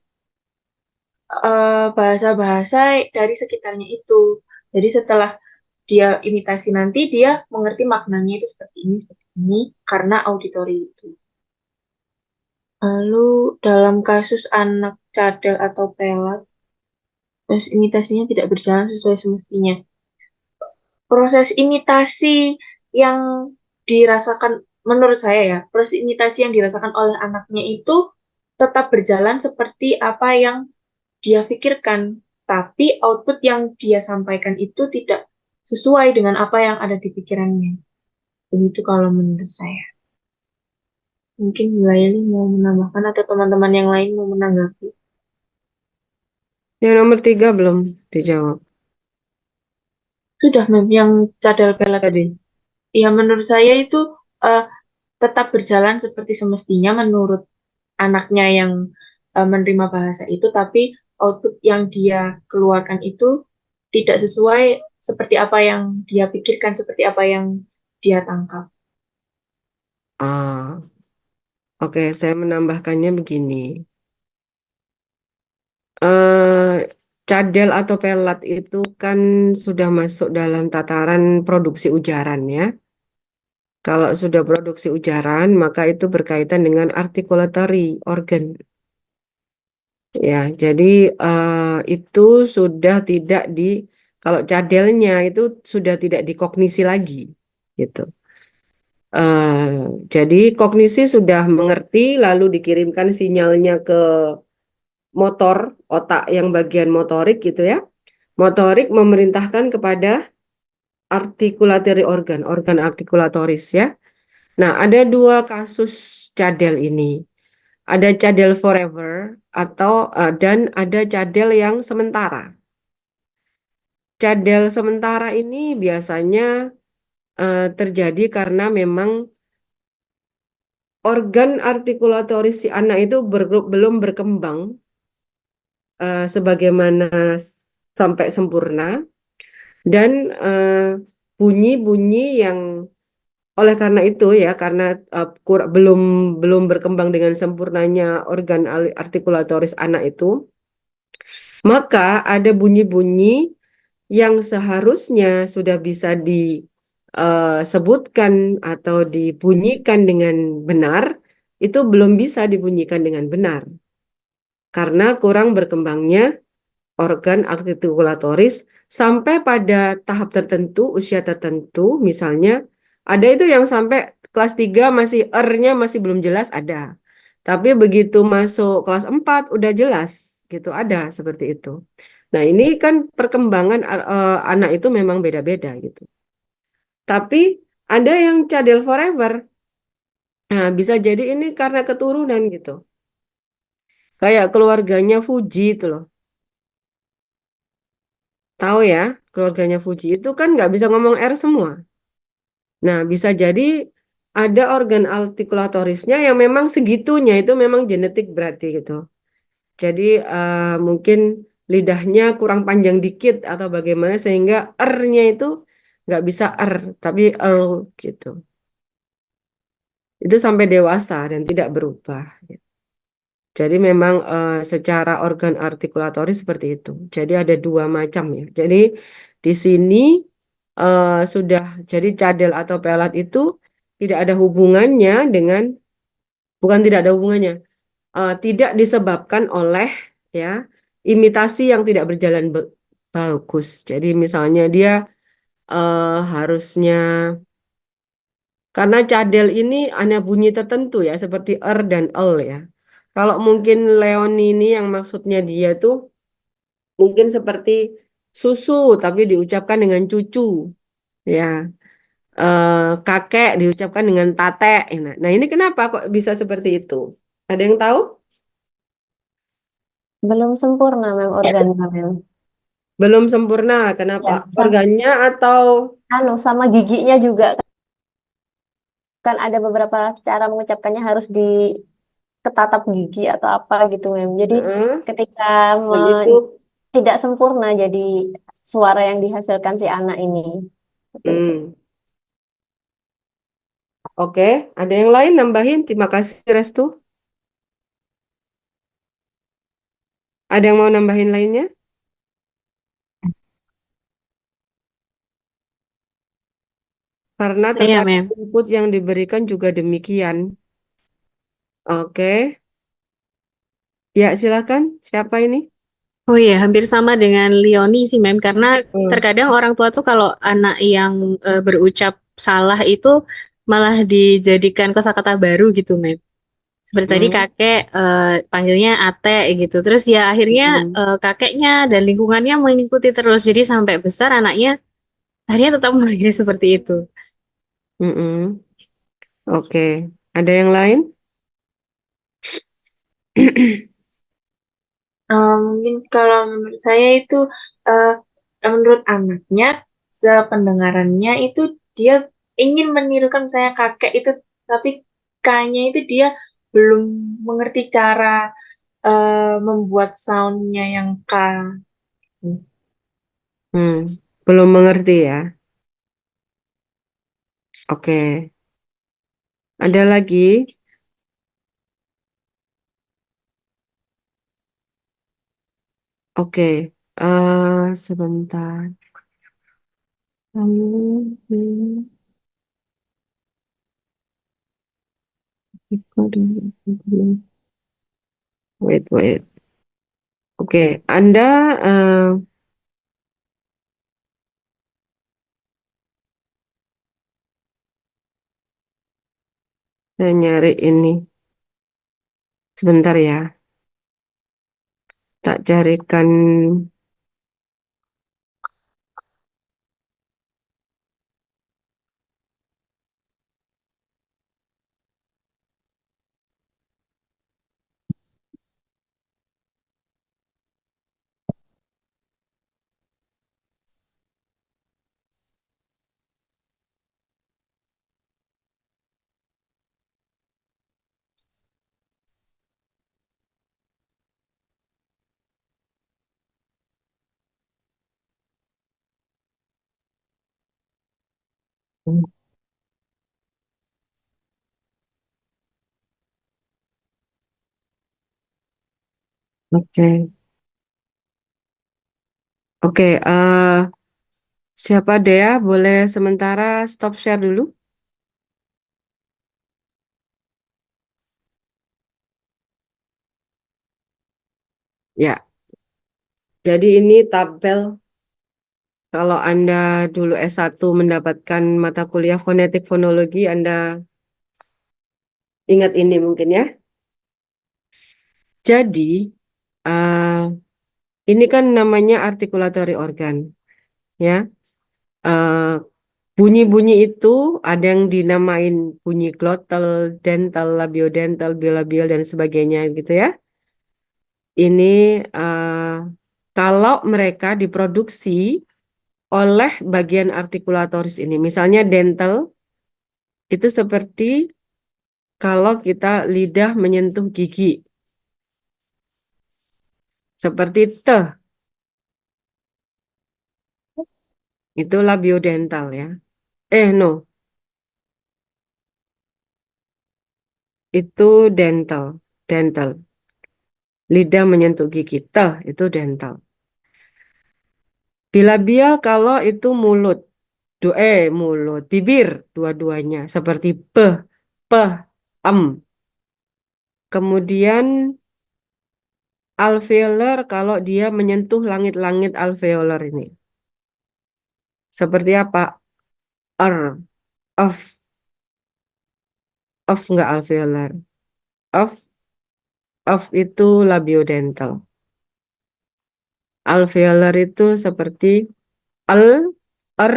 bahasa-bahasa dari sekitarnya itu. Jadi setelah dia imitasi nanti dia mengerti maknanya itu seperti ini karena auditori itu. Lalu dalam kasus anak cadel atau pelat, proses imitasinya tidak berjalan sesuai semestinya. Proses imitasi yang dirasakan, menurut saya ya, proses imitasi yang dirasakan oleh anaknya itu tetap berjalan seperti apa yang dia pikirkan, tapi output yang dia sampaikan itu tidak sesuai dengan apa yang ada di pikirannya. Begitu kalau menurut saya. Mungkin Laili mau menambahkan atau teman-teman yang lain mau menanggapi. Yang nomor 3 belum dijawab Sudah, Mem, yang cadel pelet tadi. tadi. Ya, menurut saya itu eh, tetap berjalan seperti semestinya menurut anaknya yang menerima bahasa itu, tapi output yang dia keluarkan itu tidak sesuai seperti apa yang dia pikirkan, seperti apa yang dia tangkap. Ah, oke, saya menambahkannya begini. Eh, cadel atau pelat itu kan sudah masuk dalam tataran produksi ujaran ya. Kalau sudah produksi ujaran, maka itu berkaitan dengan articulatory organ. Ya, jadi itu sudah tidak kalau cadelnya itu sudah tidak dikognisi lagi, gitu. Jadi kognisi sudah mengerti, lalu dikirimkan sinyalnya ke motor, otak yang bagian motorik gitu ya. Motorik memerintahkan kepada articulatory organ, organ artikulatoris ya. Nah, ada dua kasus cadel ini. Ada cadel forever dan ada cadel yang sementara. Cadel sementara ini biasanya terjadi karena memang organ artikulatoris si anak itu belum berkembang sebagaimana sampai sempurna dan bunyi-bunyi yang oleh karena itu ya karena belum belum berkembang dengan sempurnanya organ artikulatoris anak itu, maka ada bunyi-bunyi yang seharusnya sudah bisa disebutkan atau dibunyikan dengan benar, itu belum bisa dibunyikan dengan benar karena kurang berkembangnya organ artikulatoris sampai pada tahap tertentu, usia tertentu, misalnya ada itu yang sampai kelas 3 masih R-nya masih belum jelas ada. Tapi begitu masuk kelas 4 udah jelas gitu, ada seperti itu. Nah, ini kan perkembangan anak itu memang beda-beda gitu. Tapi ada yang cadel forever. Nah, bisa jadi ini karena keturunan gitu. Kayak keluarganya Fuji itu loh. Tahu ya, keluarganya Fuji itu kan nggak bisa ngomong R semua. Nah, bisa jadi ada organ artikulatorisnya yang memang segitunya, itu memang genetik berarti gitu. Jadi mungkin lidahnya kurang panjang dikit atau bagaimana sehingga R-nya itu nggak bisa R, tapi R gitu. Itu sampai dewasa dan tidak berubah. Jadi memang secara organ artikulatoris seperti itu. Jadi ada dua macam ya. Jadi di sini sudah jadi cadel atau pelat itu tidak ada hubungannya dengan, bukan tidak ada hubungannya, tidak disebabkan oleh ya imitasi yang tidak berjalan bagus. Jadi misalnya dia harusnya karena cadel ini ada bunyi tertentu ya seperti er dan el ya. Kalau mungkin Leoni ini yang maksudnya dia tuh mungkin seperti susu tapi diucapkan dengan cucu ya. Kakek diucapkan dengan tate. Nah, ini kenapa kok bisa seperti itu? Ada yang tahu? Belum sempurna mem organnya mem. Belum sempurna. Kenapa? Ya, Organnya atau sama giginya juga kan ada beberapa cara mengucapkannya harus diketatap gigi atau apa gitu mem. Jadi Heeh, ketika dan itu tidak sempurna jadi suara yang dihasilkan si anak ini. Seperti itu. oke. Ada yang lain nambahin? Terima kasih Restu. Ada yang mau nambahin lainnya? Karena Saya, terkadang Mem. input yang diberikan juga demikian. Oke. Ya, silakan. Siapa ini? Oh iya, hampir sama dengan Leoni sih, Mem. Karena Hmm. terkadang orang tua tuh kalau anak yang berucap salah itu malah dijadikan kosakata baru gitu, Mem. Seperti tadi Hmm. kakek panggilnya Ate gitu. Terus ya akhirnya Hmm. kakeknya dan lingkungannya mengikuti terus. Jadi sampai besar anaknya akhirnya tetap memanggil seperti itu. Hmm. Oke. Ada yang lain? Mungkin kalau menurut saya itu eh, menurut anaknya sependengarannya itu dia ingin menirukan saya kakek itu, tapi kayaknya itu dia belum mengerti cara membuat soundnya yang K. Hmm. Belum mengerti ya. Oke. Ada lagi? Oke. Sebentar. Wait, wait. Oke, Anda saya nyari ini. Sebentar ya. Tak carikan. Oke. Oke, siapa Dea? Boleh sementara stop share dulu? Ya, jadi ini tabel kalau Anda dulu S1 mendapatkan mata kuliah fonetik fonologi, Anda ingat ini mungkin ya. Jadi, eh, ini kan namanya articulatory organ, ya. Eh, Bunyi-bunyi itu ada yang dinamain bunyi glottal, dental, labiodental, bilabial, dan sebagainya gitu ya. Ini kalau mereka diproduksi oleh bagian artikulatoris ini. Misalnya dental itu seperti kalau kita lidah menyentuh gigi. Seperti T, itu labiodental ya. No, itu dental. Dental. Lidah menyentuh gigi. T, itu dental. Bilabial kalau itu mulut. Mulut. Bibir dua-duanya. Seperti P, P, M. Kemudian alveolar kalau dia menyentuh langit-langit alveolar ini. Seperti apa? R, of, enggak alveolar. Of itu labiodental. Alveolar itu seperti L, R,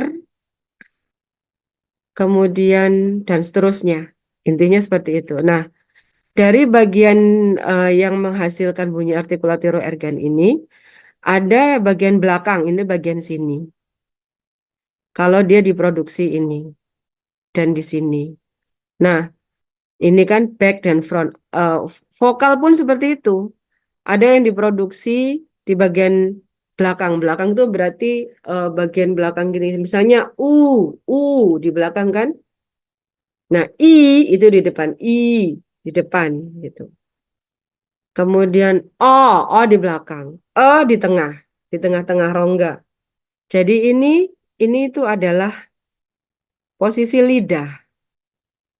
kemudian dan seterusnya. Intinya seperti itu. Nah, dari bagian yang menghasilkan bunyi artikulatory organ ini, ada bagian belakang, ini bagian sini. Kalau dia diproduksi ini dan di sini. Nah, ini kan back dan front. Vokal pun seperti itu. Ada yang diproduksi di bagian belakang. Belakang itu berarti bagian belakang gini. Misalnya di belakang kan. Nah, itu di depan. Di depan gitu. Kemudian di belakang. Di tengah. Di tengah-tengah rongga. Jadi ini itu adalah posisi lidah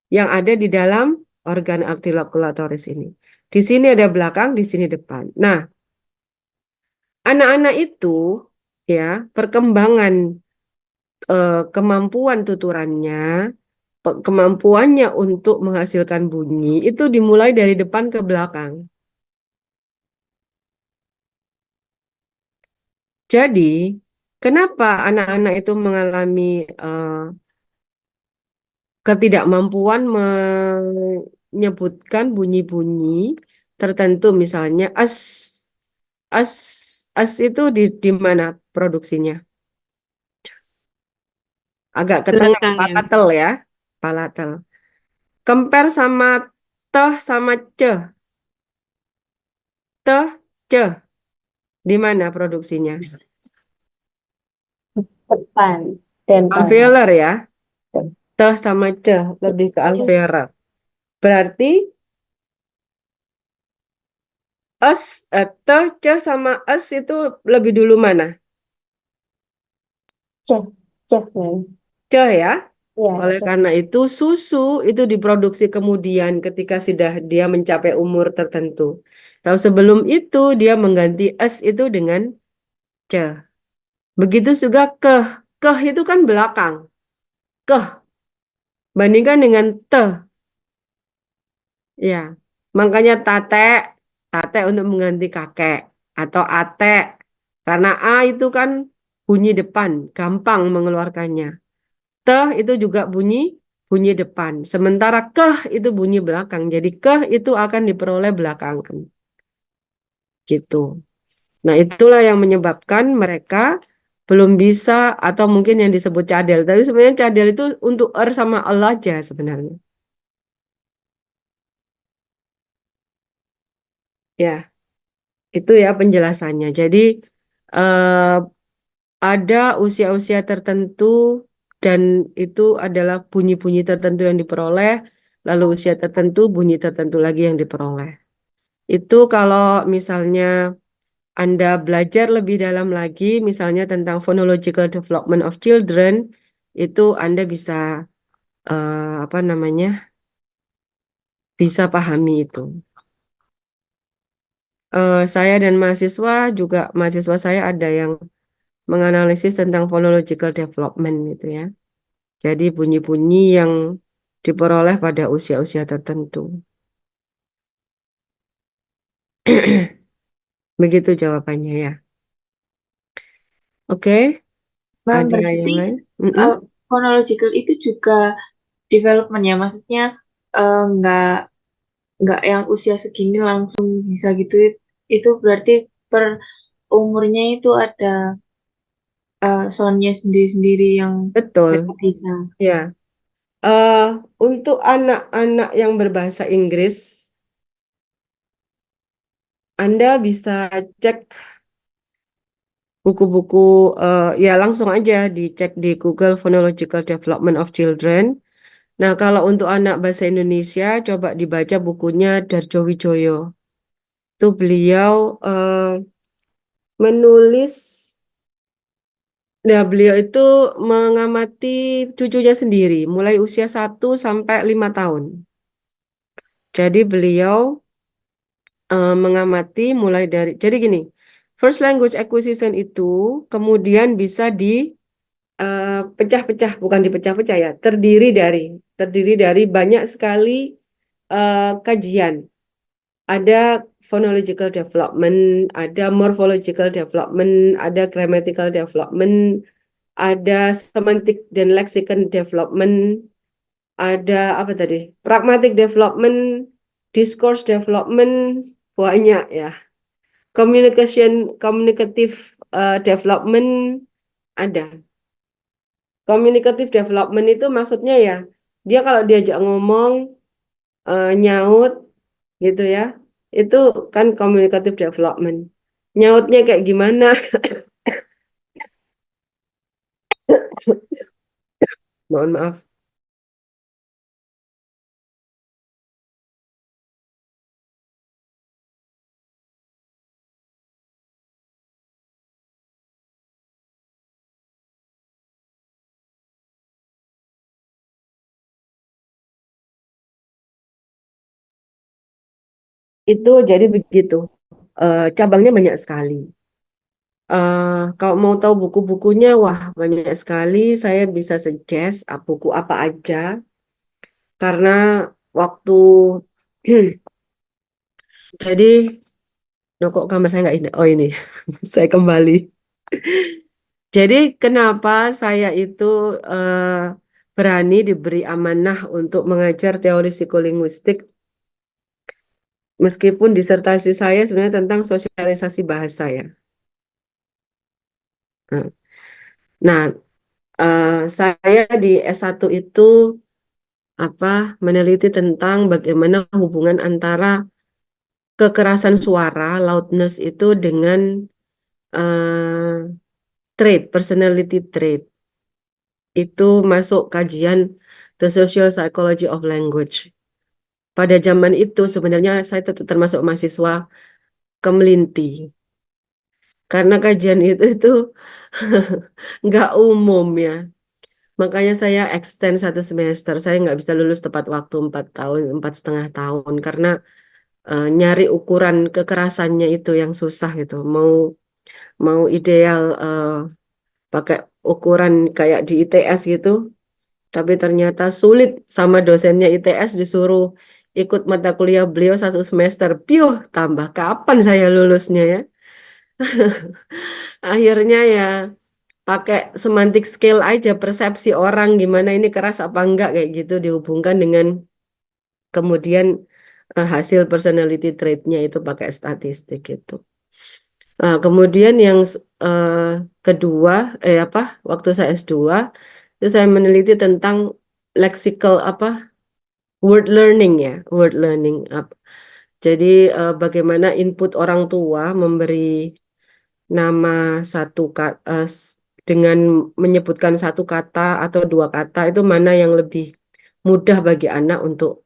yang ada di dalam organ artikulatoris ini. Di sini ada belakang, di sini depan. Nah, anak-anak itu ya perkembangan kemampuan tuturannya, kemampuannya untuk menghasilkan bunyi itu dimulai dari depan ke belakang. Jadi, kenapa anak-anak itu mengalami ketidakmampuan menyebutkan bunyi-bunyi tertentu, misalnya as as itu di mana produksinya? Agak ke tengah, Belakang ya. palatal ya, palatal. Compare sama teh sama ceh, teh, ceh, di mana produksinya? Depan, dental. Alveolar ya, teh sama ceh lebih ke alveolar. Berarti te, ce sama es itu lebih dulu mana? C, C, Mem. Ce ya. Ya, Oleh C. karena itu susu itu diproduksi kemudian ketika sudah dia mencapai umur tertentu. Tahu sebelum itu dia mengganti es itu dengan ce. Begitu juga keh. Keh itu kan belakang. Keh bandingkan dengan te. Ya. Makanya tate untuk mengganti kakek atau ate. Karena a itu kan bunyi depan, gampang mengeluarkannya. Teh itu juga bunyi bunyi depan. Sementara keh itu bunyi belakang. Jadi keh itu akan diperoleh belakangan. Gitu. Nah, itulah yang menyebabkan mereka belum bisa atau mungkin yang disebut cadel. Tapi sebenarnya cadel itu untuk sama Allah aja sebenarnya. Ya, itu ya penjelasannya. Jadi eh, ada usia-usia tertentu dan itu adalah bunyi-bunyi tertentu yang diperoleh, lalu usia tertentu, bunyi tertentu lagi yang diperoleh. Itu kalau misalnya Anda belajar lebih dalam lagi, misalnya tentang phonological development of children, itu Anda bisa apa namanya, bisa pahami itu. Saya dan mahasiswa saya ada yang menganalisis tentang phonological development gitu ya. Jadi bunyi-bunyi yang diperoleh pada usia-usia tertentu. Begitu jawabannya ya. Oke, Bang, ada yang berarti lain? Mm-mm. phonological itu juga development ya, maksudnya eh, nggak nggak yang usia segini langsung bisa gitu. Itu berarti per umurnya itu ada soundnya sendiri-sendiri yang mereka Betul, bisa. ya. eh untuk anak-anak yang berbahasa Inggris, Anda bisa cek buku-buku, ya langsung aja dicek di Google Phonological Development of Children. Nah, kalau untuk anak bahasa Indonesia, coba dibaca bukunya Darjo Wijoyo. Itu beliau menulis, nah beliau itu mengamati cucunya sendiri, mulai usia 1 sampai 5 tahun. Jadi beliau mengamati mulai dari, jadi gini, first language acquisition itu kemudian bisa dipecah-pecah, bukan dipecah-pecah ya, terdiri dari banyak sekali kajian. Ada phonological development, ada morphological development, ada grammatical development, ada semantic dan lexicon development, ada apa tadi? Pragmatic development, discourse development, banyak ya. Communicative development ada. Communicative development itu maksudnya ya, dia kalau diajak ngomong, nyaut gitu ya, itu kan communicative development. Nyautnya kayak gimana? Mohon maaf. Itu jadi begitu. Cabangnya banyak sekali. Kalau mau tahu buku-bukunya, wah banyak sekali. Saya bisa suggest buku apa aja. Karena waktu jadi, kok gambar saya nggak ini? Oh ini, saya kembali. Jadi kenapa saya itu eh, berani diberi amanah untuk mengajar teori psikolinguistik, meskipun disertasi saya sebenarnya tentang sosialisasi bahasa ya. Nah, saya di S1 itu meneliti tentang bagaimana hubungan antara kekerasan suara, loudness itu dengan eh, personality trait. Itu masuk kajian The Social Psychology of Language. Pada zaman itu sebenarnya saya termasuk mahasiswa ke Melinti. Karena kajian itu nggak umum ya. Makanya saya extend 1 semester. Saya nggak bisa lulus tepat waktu 4 tahun, 4,5 tahun. Karena nyari ukuran kekerasannya itu yang susah gitu. Mau ideal pakai ukuran kayak di ITS gitu, tapi ternyata sulit sama dosennya ITS disuruh ikut mata kuliah beliau 1 semester. Piuh, tambah kapan saya lulusnya ya? Akhirnya ya pakai semantic scale aja persepsi orang gimana ini keras apa enggak kayak gitu dihubungkan dengan kemudian hasil personality trait-nya itu pakai statistik itu. Nah, kemudian yang kedua, apa, waktu saya S2, itu saya meneliti tentang lexical apa, word learning ya, word learning. Jadi bagaimana input orang tua memberi nama satu kata dengan menyebutkan satu kata atau dua kata itu mana yang lebih mudah bagi anak untuk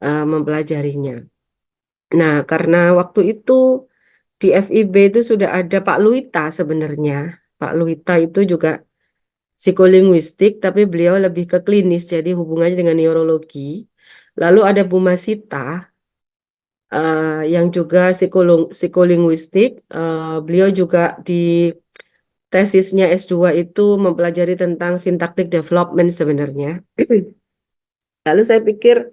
mempelajarinya. Nah, karena waktu itu di FIB itu sudah ada Pak Luita sebenarnya. Pak Luita itu juga psikolinguistik, tapi beliau lebih ke klinis, jadi hubungannya dengan neurologi. Lalu ada Bu Masita, yang juga psikolinguistik. Beliau juga di tesisnya S2 itu mempelajari tentang syntactic development sebenarnya. Lalu saya pikir,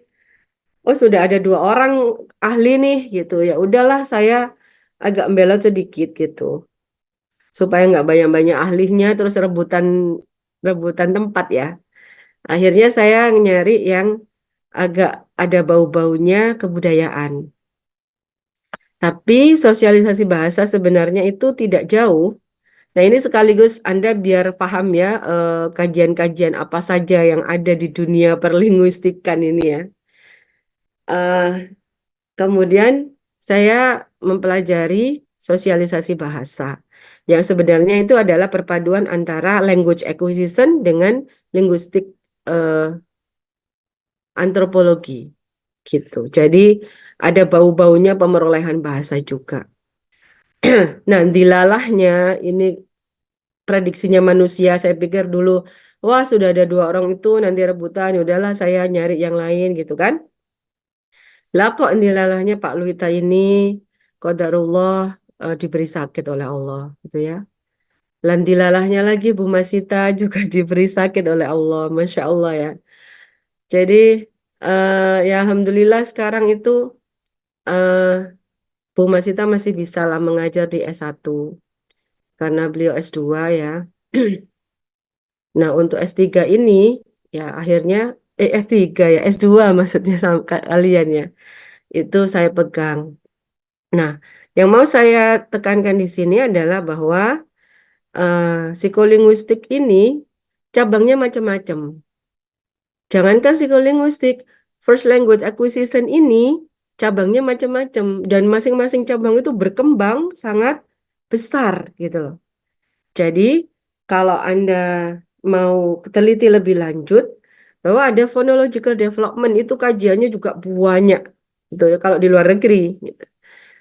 oh sudah ada 2 orang ahli nih gitu. Ya udahlah saya agak membelot sedikit gitu. Supaya nggak banyak-banyak ahlinya terus rebutan rebutan tempat ya. Akhirnya saya nyari yang agak ada bau-baunya kebudayaan. Tapi sosialisasi bahasa sebenarnya itu tidak jauh. Nah, ini sekaligus Anda biar paham ya kajian-kajian apa saja yang ada di dunia perlinguistikan ini ya. Eh, Kemudian saya mempelajari sosialisasi bahasa. Yang sebenarnya itu adalah perpaduan antara language acquisition dengan linguistik eh, antropologi gitu. Jadi ada bau-baunya pemerolehan bahasa juga. Nah, dilalahnya ini prediksinya manusia. Saya pikir dulu, wah sudah ada 2 orang itu nanti rebutan, ya udahlah saya nyari yang lain gitu kan. Lah kok dilalahnya Pak Luita ini qadarullah diberi sakit oleh Allah gitu ya. Dan dilalahnya lagi Bu Masita juga diberi sakit oleh Allah, Masya Allah ya. Jadi ya Alhamdulillah sekarang itu eh, Bu Masita masih bisa lah mengajar di S1 karena beliau S2 ya. Nah untuk S3 ini ya akhirnya S3 ya S2 maksudnya sama kalian ya. Itu saya pegang. Nah, yang mau saya tekankan di sini adalah bahwa psikolinguistik ini cabangnya macam-macam. Jangankan psikolinguistik, first language acquisition ini cabangnya macam-macam dan masing-masing cabang itu berkembang sangat besar gitu loh. Jadi kalau Anda mau teliti lebih lanjut bahwa ada phonological development itu kajiannya juga banyak gitu ya kalau di luar negeri. Gitu.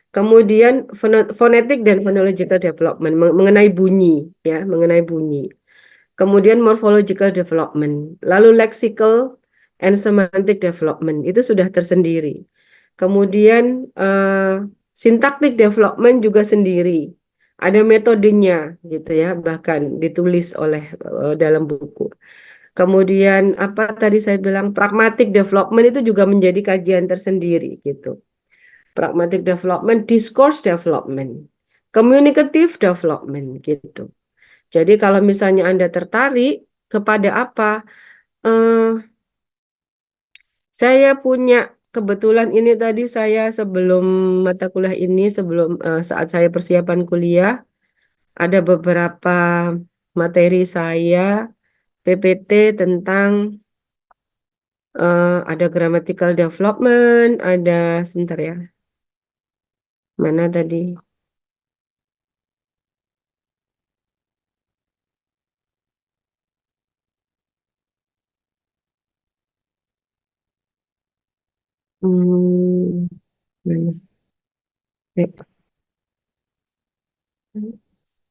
Kemudian fonetik dan phonological development mengenai bunyi ya, mengenai bunyi. Kemudian morphological development, lalu lexical and semantic development itu sudah tersendiri. Kemudian syntactic development juga sendiri. Ada metodenya gitu ya, bahkan ditulis oleh dalam buku. Kemudian apa tadi saya bilang pragmatic development itu juga menjadi kajian tersendiri gitu. Pragmatic development, discourse development, communicative development gitu. Jadi kalau misalnya Anda tertarik kepada apa, eh, saya punya kebetulan ini tadi saya sebelum mata kuliah ini, sebelum saat saya persiapan kuliah, ada beberapa materi saya PPT tentang ada grammatical development, ada sebentar ya, mana tadi? Hmm, mana?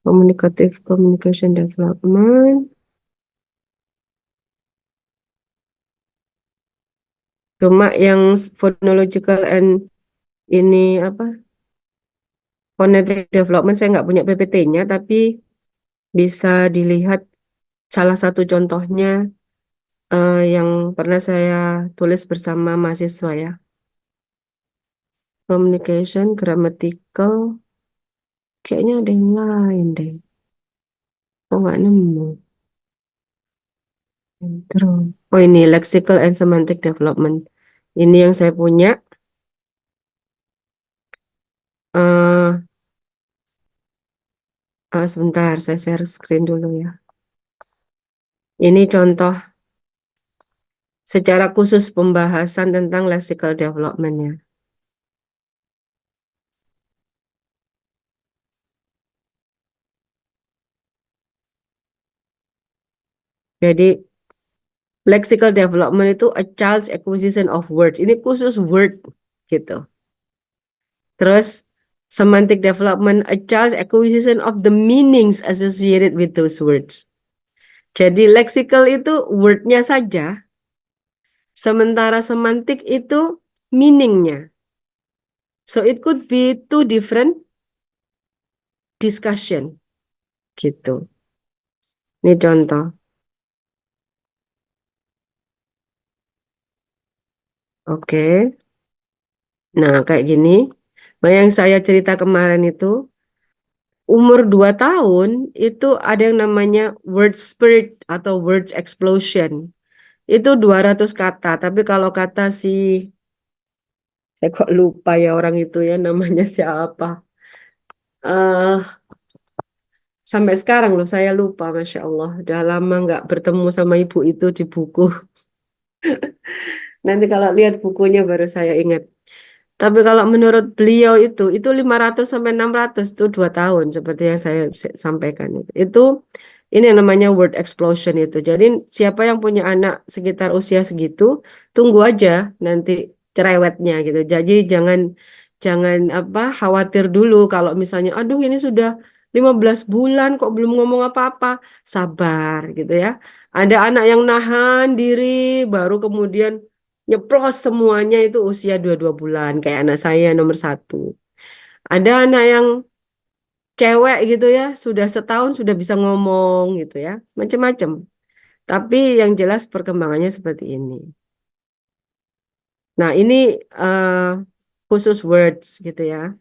Communicative communication development. Cuma yang phonological and ini apa? Phonetic development saya nggak punya PPT-nya, tapi bisa dilihat salah satu contohnya yang pernah saya tulis bersama mahasiswa ya. Communication, grammatical, kayaknya ada yang lain deh. Oh, nggak nemu. Terus, oh ini lexical and semantic development. Ini yang saya punya. eh Sebentar, saya share screen dulu ya. Ini contoh secara khusus pembahasan tentang lexical development ya. Jadi lexical development itu a child's acquisition of words. Ini khusus word gitu. Terus semantic development, a child's acquisition of the meanings associated with those words. Jadi lexical itu wordnya saja, sementara semantik itu meaningnya. So it could be two different discussion gitu. Ini contoh. Oke. Nah, kayak gini. Yang saya cerita kemarin itu, umur 2 tahun itu ada yang namanya word spirit atau words explosion. Itu 200 kata, tapi kalau kata si, saya kok lupa ya orang itu ya namanya siapa. eh Sampai sekarang loh saya lupa, Masya Allah. Udah lama nggak bertemu sama ibu itu di buku. Nanti kalau lihat bukunya baru saya ingat. Tapi kalau menurut beliau itu 500 sampai 600 itu 2 tahun seperti yang saya sampaikan itu. Ini yang namanya word explosion itu. Jadi siapa yang punya anak sekitar usia segitu, tunggu aja nanti cerewetnya gitu. Jadi jangan jangan apa khawatir dulu kalau misalnya aduh ini sudah 15 bulan kok belum ngomong apa-apa. Sabar gitu ya. Ada anak yang nahan diri baru kemudian nyeplos semuanya itu usia 22 bulan kayak anak saya nomor 1. Ada anak yang cewek gitu ya sudah setahun sudah bisa ngomong gitu ya macam-macam. Tapi yang jelas perkembangannya seperti ini. Nah ini eh, khusus words gitu ya.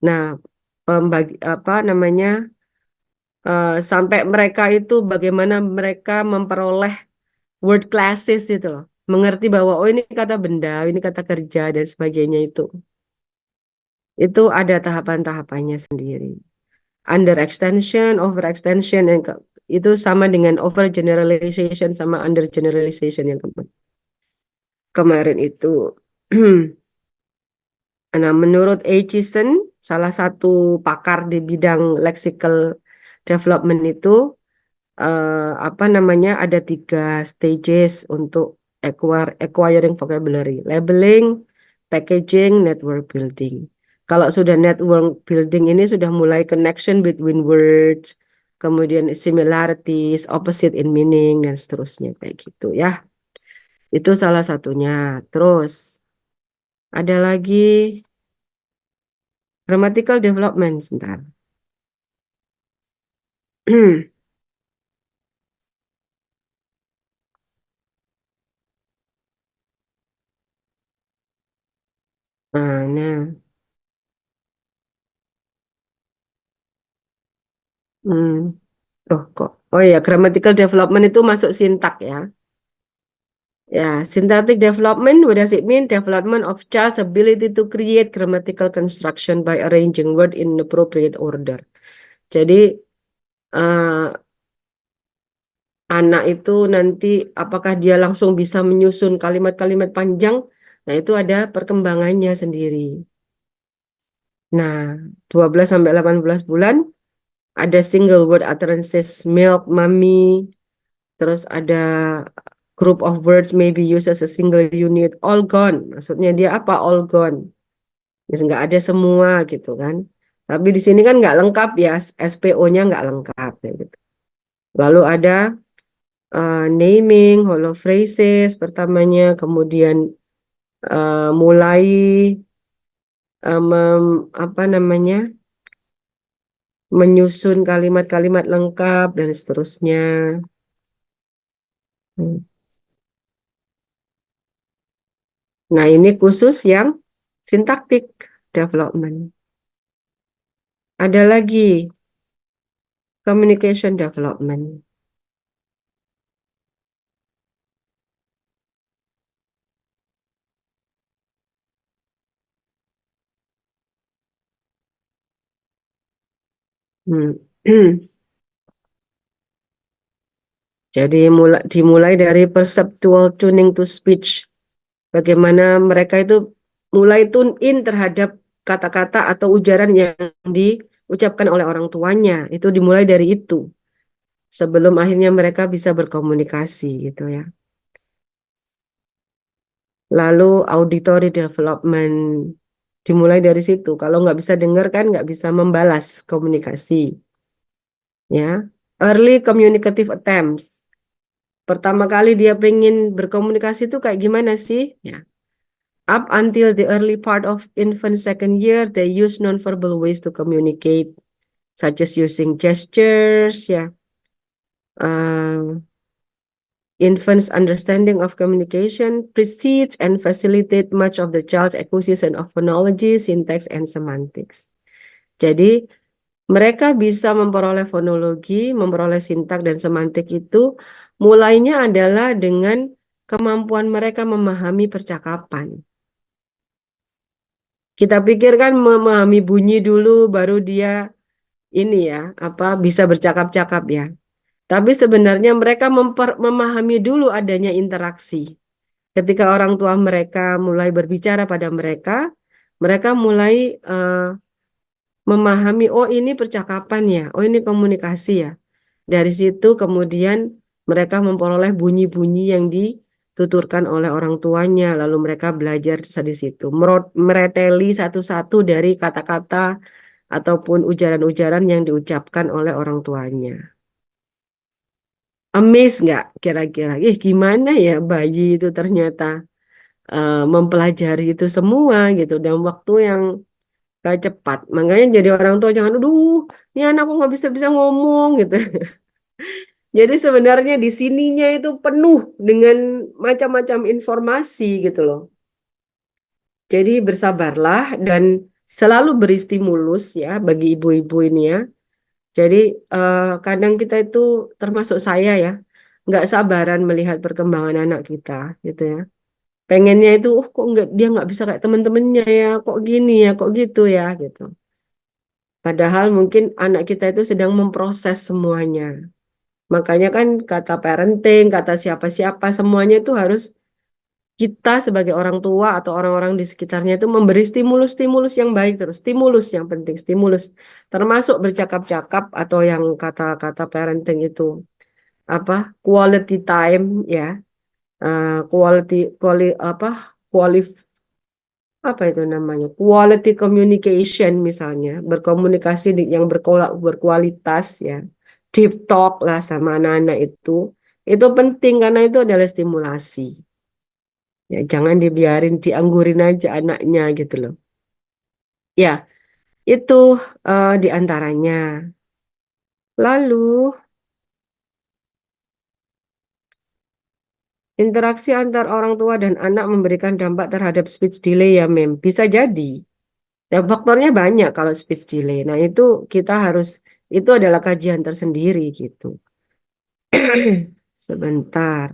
Nah pembagi apa namanya sampai mereka itu bagaimana mereka memperoleh word classes itu loh. Mengerti bahwa oh ini kata benda, ini kata kerja dan sebagainya itu. Itu ada tahapan-tahapannya sendiri. Under extension, over extension, itu sama dengan over generalization sama under generalization yang kemarin itu. Nah, menurut Aitchison, salah satu pakar di bidang lexical development itu, apa namanya, ada 3 stages untuk acquiring vocabulary. Labeling, packaging, network building. Kalau sudah network building ini sudah mulai connection between words, kemudian similarities, opposite in meaning, dan seterusnya kayak gitu ya. Itu salah satunya. Terus ada lagi grammatical development sebentar. Nah, hmm. Oh kok. Oh ya, grammatical development itu masuk sintak ya. Ya, syntactic development, what does it mean? Development of child's ability to create grammatical construction by arranging word in appropriate order. Jadi, eh, anak itu nanti apakah dia langsung bisa menyusun kalimat-kalimat panjang? Nah, itu ada perkembangannya sendiri. Nah, 12 sampai 18 bulan ada single word utterances, milk, mommy, terus ada group of words maybe used as a single unit, all gone. Maksudnya dia apa all gone? Ya nggak ada semua gitu kan. Tapi di sini kan nggak lengkap ya, SPO-nya nggak lengkap ya gitu. Lalu ada naming, holophrases pertamanya, kemudian mulai apa namanya, menyusun kalimat-kalimat lengkap dan seterusnya. Hmm. Nah, ini khusus yang sintaktik development. Ada lagi communication development. Hmm. Jadi dimulai dari perceptual tuning to speech. Bagaimana mereka itu mulai tune in terhadap kata-kata atau ujaran yang diucapkan oleh orang tuanya. Itu dimulai dari itu. Sebelum akhirnya mereka bisa berkomunikasi gitu ya. Lalu auditory development. Dimulai dari situ. Kalau nggak bisa dengar kan nggak bisa membalas komunikasi. Ya. Early communicative attempts. Pertama kali dia pengen berkomunikasi itu kayak gimana sih? Ya. Up until the early part of infant second year, they use nonverbal ways to communicate, such as using gestures. Ya. Uh, Infants' understanding of communication precedes and facilitate much of the child's acquisition of phonology, syntax, and semantics. Jadi, mereka bisa memperoleh fonologi, memperoleh sintak dan semantik itu mulainya adalah dengan kemampuan mereka memahami percakapan. Kita pikir kan memahami bunyi dulu baru dia ini ya, apa bisa bercakap-cakap ya. Tapi sebenarnya mereka memahami dulu adanya interaksi. Ketika orang tua mereka mulai berbicara pada mereka, mereka mulai memahami, oh ini percakapan ya, oh ini komunikasi ya. Dari situ kemudian mereka memperoleh bunyi-bunyi yang dituturkan oleh orang tuanya, lalu mereka belajar dari situ, mereteli satu-satu dari kata-kata ataupun ujaran-ujaran yang diucapkan oleh orang tuanya. Amazed nggak kira-kira? Gimana ya bayi itu ternyata mempelajari itu semua gitu dalam waktu yang gak cepat. Makanya jadi orang tua jangan, aduh, ini anakku nggak bisa-bisa ngomong gitu. Jadi sebenarnya di sininya itu penuh dengan macam-macam informasi gitu loh. Jadi bersabarlah dan selalu beri stimulus ya bagi ibu-ibu ini ya. Jadi kadang kita itu termasuk saya ya, nggak sabaran melihat perkembangan anak kita gitu ya. Pengennya itu, oh kok dia nggak bisa kayak teman-temannya ya, kok gini ya, kok gitu ya gitu. Padahal mungkin anak kita itu sedang memproses semuanya. Makanya kan kata parenting, kata siapa-siapa, semuanya itu harus kita sebagai orang tua atau orang-orang di sekitarnya itu memberi stimulus-stimulus yang baik terus. Stimulus yang penting, stimulus. Termasuk bercakap-cakap atau yang kata-kata parenting itu apa quality time ya, quality apa apa itu namanya quality communication misalnya berkomunikasi yang berkualitas ya, deep talk lah sama anak-anak itu penting karena itu adalah stimulasi ya, jangan dibiarin dianggurin aja anaknya gitu loh ya. Itu di antaranya. Lalu interaksi antar orang tua dan anak memberikan dampak terhadap speech delay ya Mem, bisa jadi. Ya, faktornya banyak kalau speech delay. Nah, itu kita harus, itu adalah kajian tersendiri gitu. Sebentar.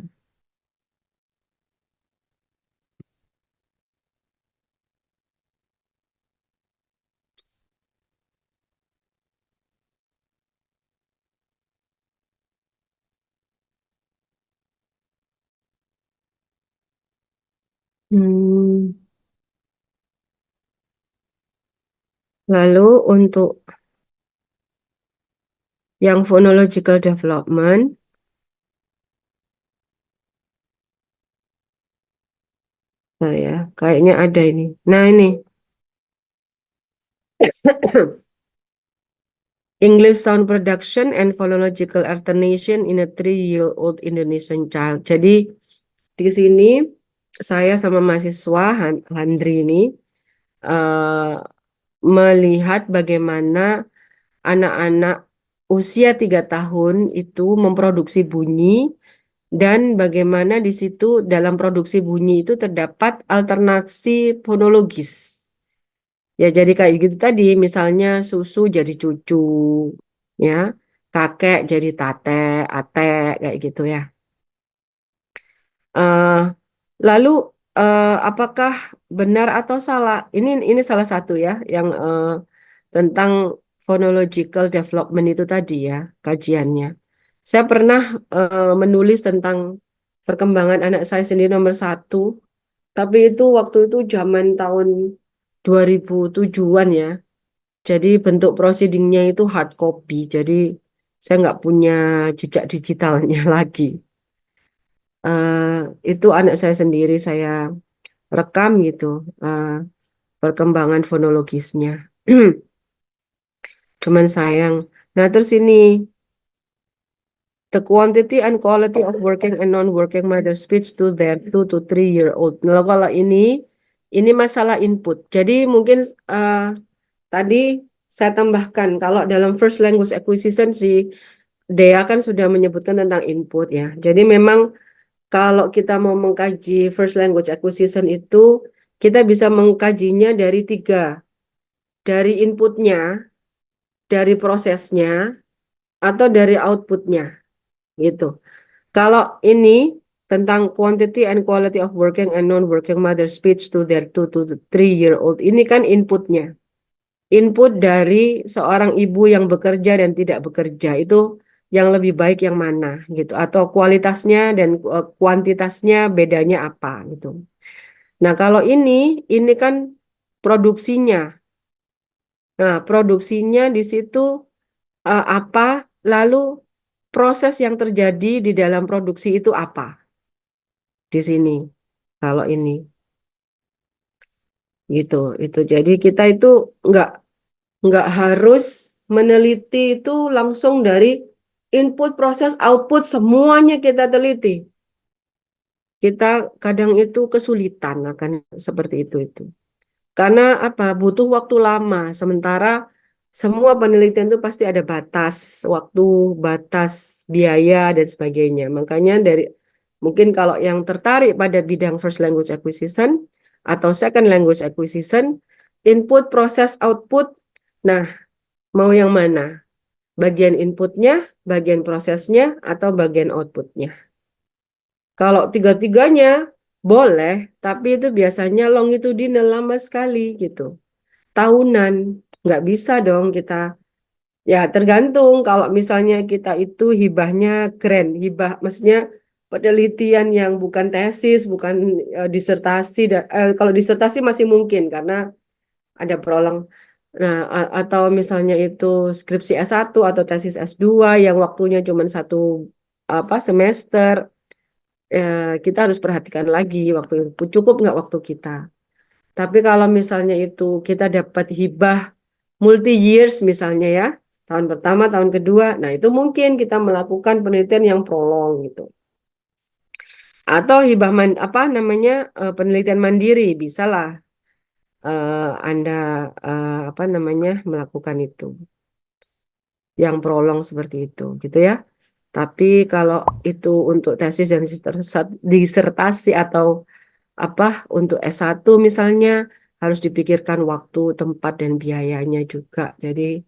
Hmm, Lalu untuk yang phonological development, ya, kayaknya ada ini. Nah, ini. English sound production and phonological alternation in a 3-year-old Indonesian child. Jadi di sini saya sama mahasiswa Handri ini eh, melihat bagaimana anak-anak usia 3 tahun itu memproduksi bunyi dan bagaimana di situ dalam produksi bunyi itu terdapat alternasi fonologis. Ya, jadi kayak gitu tadi, misalnya susu jadi cucu, ya, kakek jadi tate, ate, kayak gitu ya. Eh, lalu apakah benar atau salah? Ini salah satu ya, yang tentang phonological development itu tadi ya, kajiannya. Saya pernah menulis tentang perkembangan anak saya sendiri nomor 1, tapi itu waktu itu zaman tahun 2007-an ya. Jadi bentuk proceedingnya itu hard copy. Jadi saya nggak punya jejak digitalnya lagi. Itu anak saya sendiri saya rekam gitu perkembangan fonologisnya. Cuman sayang. Nah terus ini the quantity and quality of working and non-working mother speech to their 2 to 3 year old. Nah, kalau ini masalah input. Jadi mungkin tadi saya tambahkan kalau dalam first language acquisition si Dea kan sudah menyebutkan tentang input ya. Jadi memang kalau kita mau mengkaji first language acquisition itu kita bisa mengkajinya dari 3, dari inputnya, dari prosesnya, atau dari outputnya gitu. Kalau ini tentang quantity and quality of working and non-working mother speech to their 2 to 3 year old, ini kan inputnya. Input dari seorang ibu yang bekerja dan tidak bekerja itu yang lebih baik yang mana gitu, atau kualitasnya dan kuantitasnya bedanya apa gitu. Nah, kalau ini kan produksinya. Nah, produksinya di situ apa, lalu proses yang terjadi di dalam produksi itu apa di sini. Kalau ini gitu, itu jadi kita itu nggak nggak harus meneliti itu langsung dari input, proses, output, semuanya kita teliti. Kita kadang itu kesulitan akan seperti itu. Karena apa? Butuh waktu lama. Sementara semua penelitian itu pasti ada batas waktu, batas biaya dan sebagainya. Makanya mungkin kalau yang tertarik pada bidang first language acquisition atau second language acquisition, input, proses, output. Nah, mau yang mana? Bagian inputnya, bagian prosesnya, atau bagian outputnya? Kalau tiga-tiganya boleh, tapi itu biasanya longitudinal lama sekali gitu. Tahunan, nggak bisa dong kita. Ya tergantung kalau misalnya kita itu hibahnya keren, hibah maksudnya penelitian yang bukan tesis, bukan disertasi. Kalau disertasi masih mungkin karena ada prolog. Nah, atau misalnya itu skripsi S1 atau tesis S2 yang waktunya cuma 1 semester, kita harus perhatikan lagi waktu itu cukup nggak waktu kita. Tapi kalau misalnya itu kita dapat hibah multi years misalnya ya, tahun pertama, tahun kedua, nah itu mungkin kita melakukan penelitian yang prolong gitu. Atau hibah apa namanya penelitian mandiri, bisalah Anda apa namanya melakukan itu, yang prolong seperti itu, gitu ya. Tapi kalau itu untuk tesis dan disertasi atau apa untuk S1 misalnya harus dipikirkan waktu, tempat, dan biayanya juga. Jadi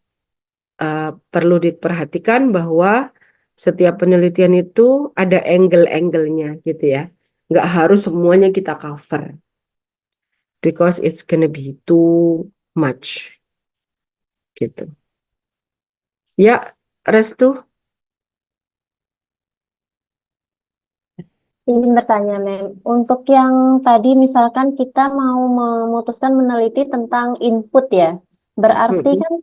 perlu diperhatikan bahwa setiap penelitian itu ada angle-angle-nya gitu ya. Nggak harus semuanya kita cover. Because it's gonna be too much. Gitu. Ya, Restu. Izin bertanya, Mem. Untuk yang tadi misalkan kita mau memutuskan meneliti tentang input ya, berarti Mm-mm. kan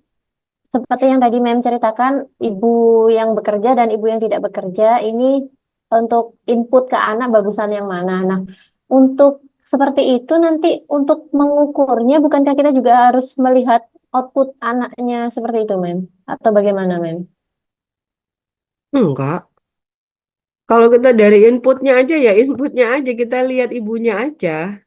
seperti yang tadi Mem ceritakan, ibu yang bekerja dan ibu yang tidak bekerja ini untuk input ke anak bagusan yang mana. Nah, untuk seperti itu nanti untuk mengukurnya, bukankah kita juga harus melihat output anaknya seperti itu, Mem? atau bagaimana, Mem? Enggak. Kalau kita dari inputnya aja ya inputnya aja kita lihat ibunya aja.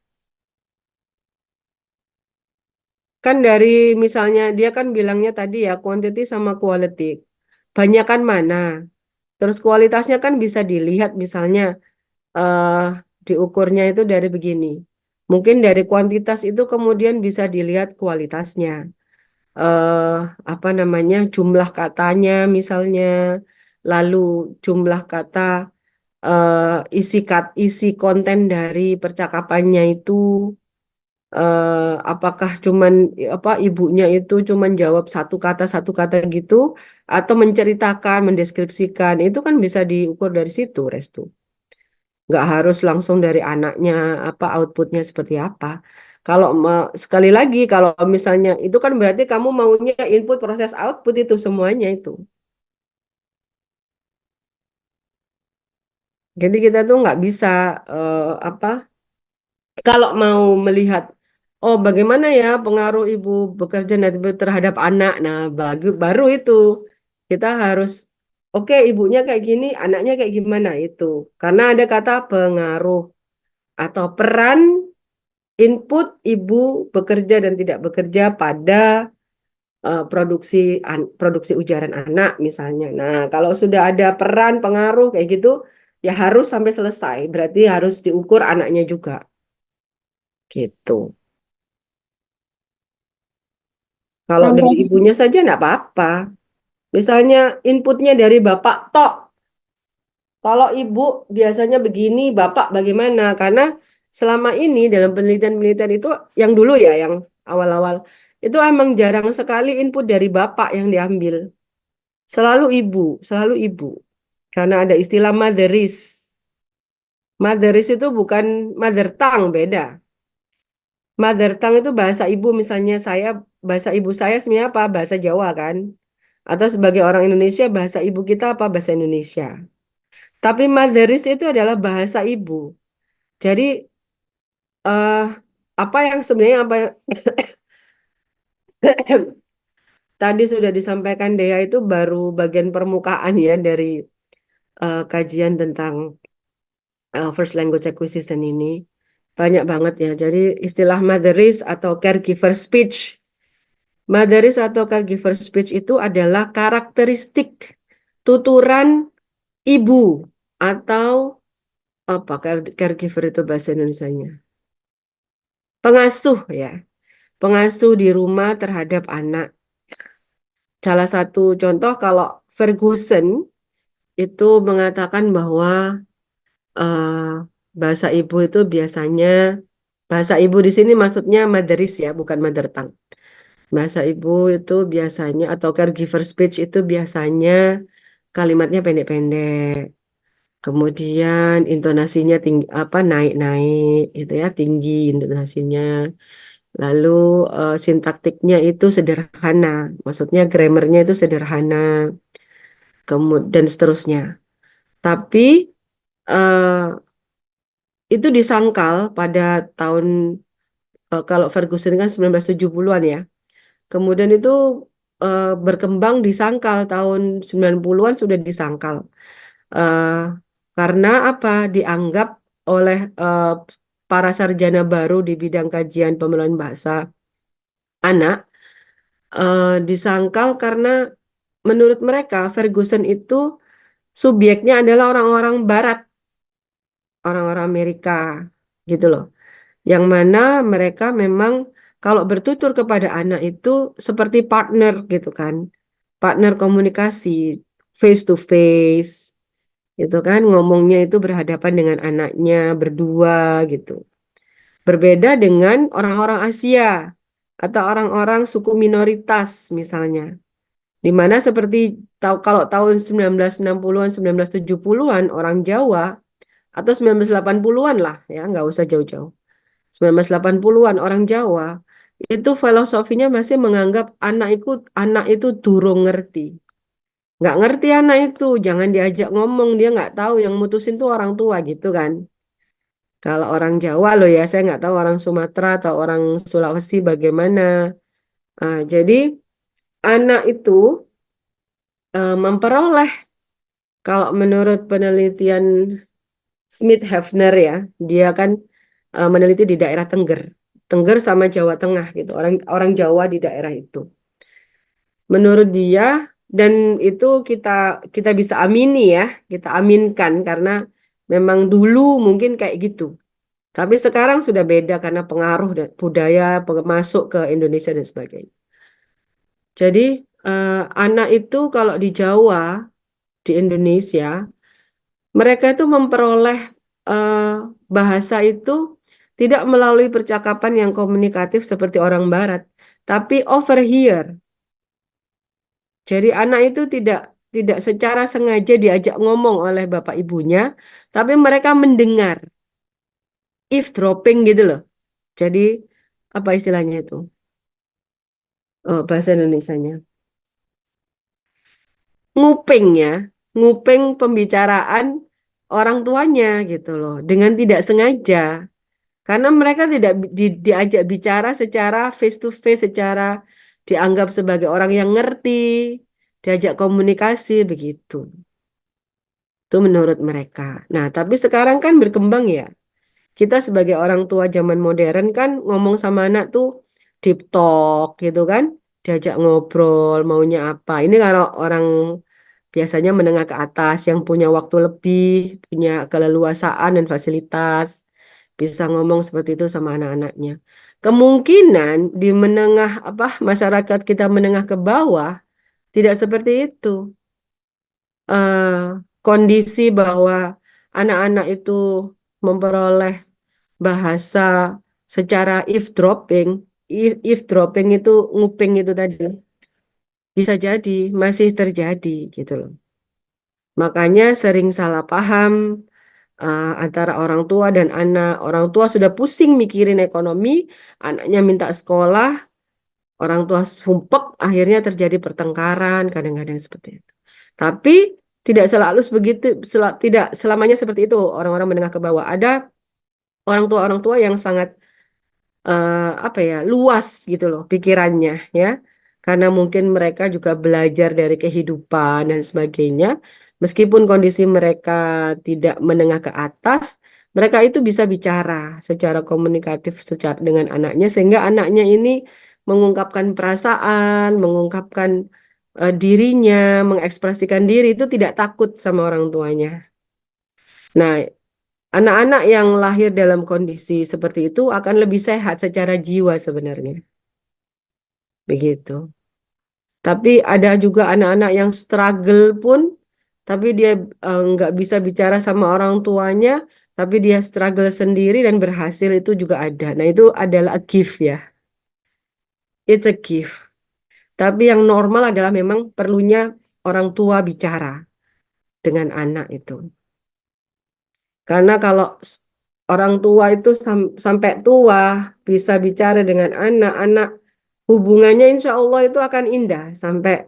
Kan dari misalnya dia kan bilangnya tadi ya quantity sama quality. Banyakan mana? Terus kualitasnya kan bisa dilihat misalnya eh diukurnya itu dari begini. Mungkin dari kuantitas itu kemudian bisa dilihat kualitasnya. eh Apa namanya? Jumlah katanya misalnya, lalu jumlah kata isi konten dari percakapannya itu apakah cuman apa ibunya itu cuman jawab satu kata gitu atau menceritakan, mendeskripsikan itu kan bisa diukur dari situ, Restu. Nggak harus langsung dari anaknya apa outputnya seperti apa. Kalau sekali lagi kalau misalnya itu kan berarti kamu maunya input proses output itu semuanya itu. Jadi kita tuh nggak bisa apa kalau mau melihat, oh bagaimana ya pengaruh ibu bekerja nanti terhadap anak, nah baru itu kita harus, oke ibunya kayak gini, anaknya kayak gimana itu. Karena ada kata pengaruh atau peran input ibu bekerja dan tidak bekerja pada produksi ujaran anak misalnya. Nah kalau sudah ada peran pengaruh kayak gitu, ya harus sampai selesai. Berarti harus diukur anaknya juga, gitu. Kalau dari Sampai ibunya saja enggak apa-apa. Misalnya inputnya dari bapak tok. Kalau ibu biasanya begini, bapak bagaimana? Karena selama ini dalam penelitian-penelitian itu yang dulu ya, yang awal-awal itu emang jarang sekali input dari bapak yang diambil. Selalu ibu, selalu ibu. Karena ada istilah motheris. Motheris itu bukan mother tongue, beda. Mother tongue itu bahasa ibu, misalnya saya, bahasa ibu saya sebenarnya apa? Bahasa Jawa kan? Atau sebagai orang Indonesia, bahasa ibu kita apa? Bahasa Indonesia. Tapi Madharis itu adalah bahasa ibu. Jadi eh apa yang sebenarnya apa yang tadi sudah disampaikan Dea itu baru bagian permukaan ya dari kajian tentang first language acquisition ini. Banyak banget ya. Jadi istilah Madharis atau caregiver speech. Madharis atau caregiver speech itu adalah karakteristik tuturan ibu atau apa caregiver itu bahasa Indonesianya? Pengasuh ya, pengasuh di rumah terhadap anak. Salah satu contoh kalau Ferguson itu mengatakan bahwa eh, bahasa ibu itu biasanya bahasa ibu di sini maksudnya Mandaris ya, bukan mother tongue. Bahasa ibu itu biasanya atau caregiver speech itu biasanya kalimatnya pendek-pendek. Kemudian intonasinya tinggi apa naik-naik itu ya, tinggi intonasinya. Lalu sintaktiknya itu sederhana, maksudnya grammarnya itu sederhana, kemudian dan seterusnya. Tapi eh, itu disangkal pada tahun kalau Ferguson kan 1970-an ya. Kemudian itu berkembang disangkal tahun 90-an sudah disangkal. Eh, karena apa? Dianggap oleh para sarjana baru di bidang kajian pemenuhan bahasa anak disangkal karena menurut mereka Ferguson itu subjeknya adalah orang-orang Barat, orang-orang Amerika gitu loh. Yang mana mereka memang kalau bertutur kepada anak itu seperti partner gitu kan. Partner komunikasi face to face gitu kan. Ngomongnya itu berhadapan dengan anaknya berdua gitu. Berbeda dengan orang-orang Asia atau orang-orang suku minoritas misalnya. Di mana seperti kalau tahun 1960-an, 1970-an orang Jawa atau 1980-an lah ya, nggak usah jauh-jauh. 1980-an orang Jawa itu filosofinya masih menganggap anak itu durung ngerti. Nggak ngerti anak itu, jangan diajak ngomong, dia nggak tahu yang mutusin tuh orang tua gitu kan. Kalau orang Jawa loh ya, saya nggak tahu orang Sumatera atau orang Sulawesi bagaimana. Jadi anak itu memperoleh, kalau menurut penelitian Smith Hefner ya, dia kan meneliti di daerah Tengger, Tengger sama Jawa Tengah gitu, orang orang Jawa di daerah itu. Menurut dia, dan itu kita kita bisa amini ya, kita aminkan karena memang dulu mungkin kayak gitu. Tapi sekarang sudah beda karena pengaruh dan budaya masuk ke Indonesia dan sebagainya. Jadi anak itu kalau di Jawa, di Indonesia, mereka itu memperoleh eh, bahasa itu tidak melalui percakapan yang komunikatif seperti orang Barat, tapi overhear. Jadi anak itu tidak secara sengaja diajak ngomong oleh bapak ibunya, tapi mereka mendengar, eavesdropping gitu loh. Jadi apa istilahnya itu? Oh, bahasa Indonesianya. Nguping ya, nguping pembicaraan orang tuanya gitu loh, dengan tidak sengaja. Karena mereka tidak diajak bicara secara face to face, secara dianggap sebagai orang yang ngerti, diajak komunikasi begitu. Itu menurut mereka. Nah, tapi sekarang kan berkembang ya. Kita sebagai orang tua zaman modern kan ngomong sama anak tuh deep talk gitu kan. Diajak ngobrol, maunya apa. Ini kalau orang biasanya menengah ke atas yang punya waktu lebih, punya keleluasaan dan fasilitas, bisa ngomong seperti itu sama anak-anaknya. Kemungkinan di menengah apa masyarakat kita menengah ke bawah tidak seperti itu. eh, Kondisi bahwa anak-anak itu memperoleh bahasa secara eavesdropping, eavesdropping itu nguping itu tadi, bisa jadi masih terjadi gitu loh. Makanya sering salah paham antara orang tua dan anak. Orang tua sudah pusing mikirin ekonomi, anaknya minta sekolah, orang tua sumpek, akhirnya terjadi pertengkaran, kadang-kadang seperti itu. Tapi tidak selalu begitu, tidak selamanya seperti itu. Orang-orang menengah ke bawah ada orang tua yang sangat apa ya, luas gitu loh pikirannya ya. Karena mungkin mereka juga belajar dari kehidupan dan sebagainya. Meskipun kondisi mereka tidak menengah ke atas, mereka itu bisa bicara secara komunikatif secara dengan anaknya sehingga anaknya ini mengungkapkan perasaan, mengungkapkan dirinya, mengekspresikan diri itu tidak takut sama orang tuanya. Nah, anak-anak yang lahir dalam kondisi seperti itu akan lebih sehat secara jiwa sebenarnya. Begitu. Tapi ada juga anak-anak yang struggle pun, tapi dia nggak bisa bicara sama orang tuanya, tapi dia struggle sendiri dan berhasil itu juga ada. Nah, itu adalah a gift ya. It's a gift. Tapi yang normal adalah memang perlunya orang tua bicara dengan anak itu. Karena kalau orang tua itu sampai tua bisa bicara dengan anak-anak, hubungannya insya Allah itu akan indah sampai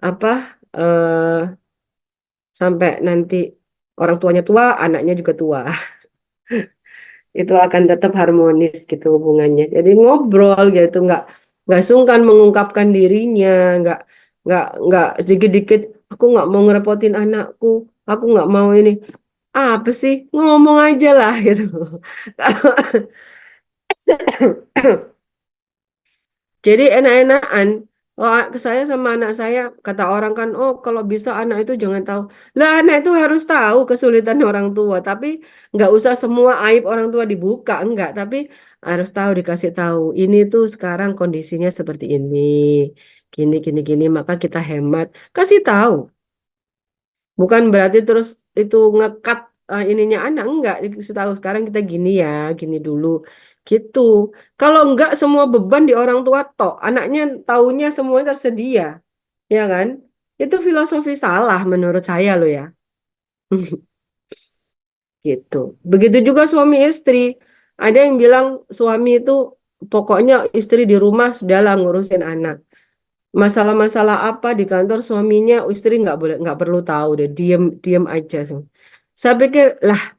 apa eh, sampai nanti orang tuanya tua, anaknya juga tua. Itu akan tetap harmonis gitu hubungannya. Jadi ngobrol gitu, nggak sungkan mengungkapkan dirinya, nggak nggak sedikit-dikit. Aku nggak mau ngerepotin anakku, aku nggak mau ini. Apa sih? Ngomong aja lah gitu. Jadi enak-enakan. Oh, saya sama anak saya, kata orang kan, oh kalau bisa anak itu jangan tahu. Lah anak itu harus tahu kesulitan orang tua, tapi nggak usah semua aib orang tua dibuka, enggak. Tapi harus tahu, dikasih tahu. Ini tuh sekarang kondisinya seperti ini, gini, maka kita hemat. Kasih tahu. Bukan berarti terus itu ngekat ininya anak, enggak. Dikasih tahu sekarang kita gini ya, gini dulu. Gitu. Kalau enggak semua beban di orang tua tok, anaknya taunya semuanya tersedia, ya kan? Itu filosofi salah menurut saya loh ya. Gitu. Begitu juga suami istri. Ada yang bilang suami itu pokoknya istri di rumah sudahlah ngurusin anak. Masalah-masalah apa di kantor suaminya, istri nggak perlu tahu deh, diem diem aja. Saya pikir lah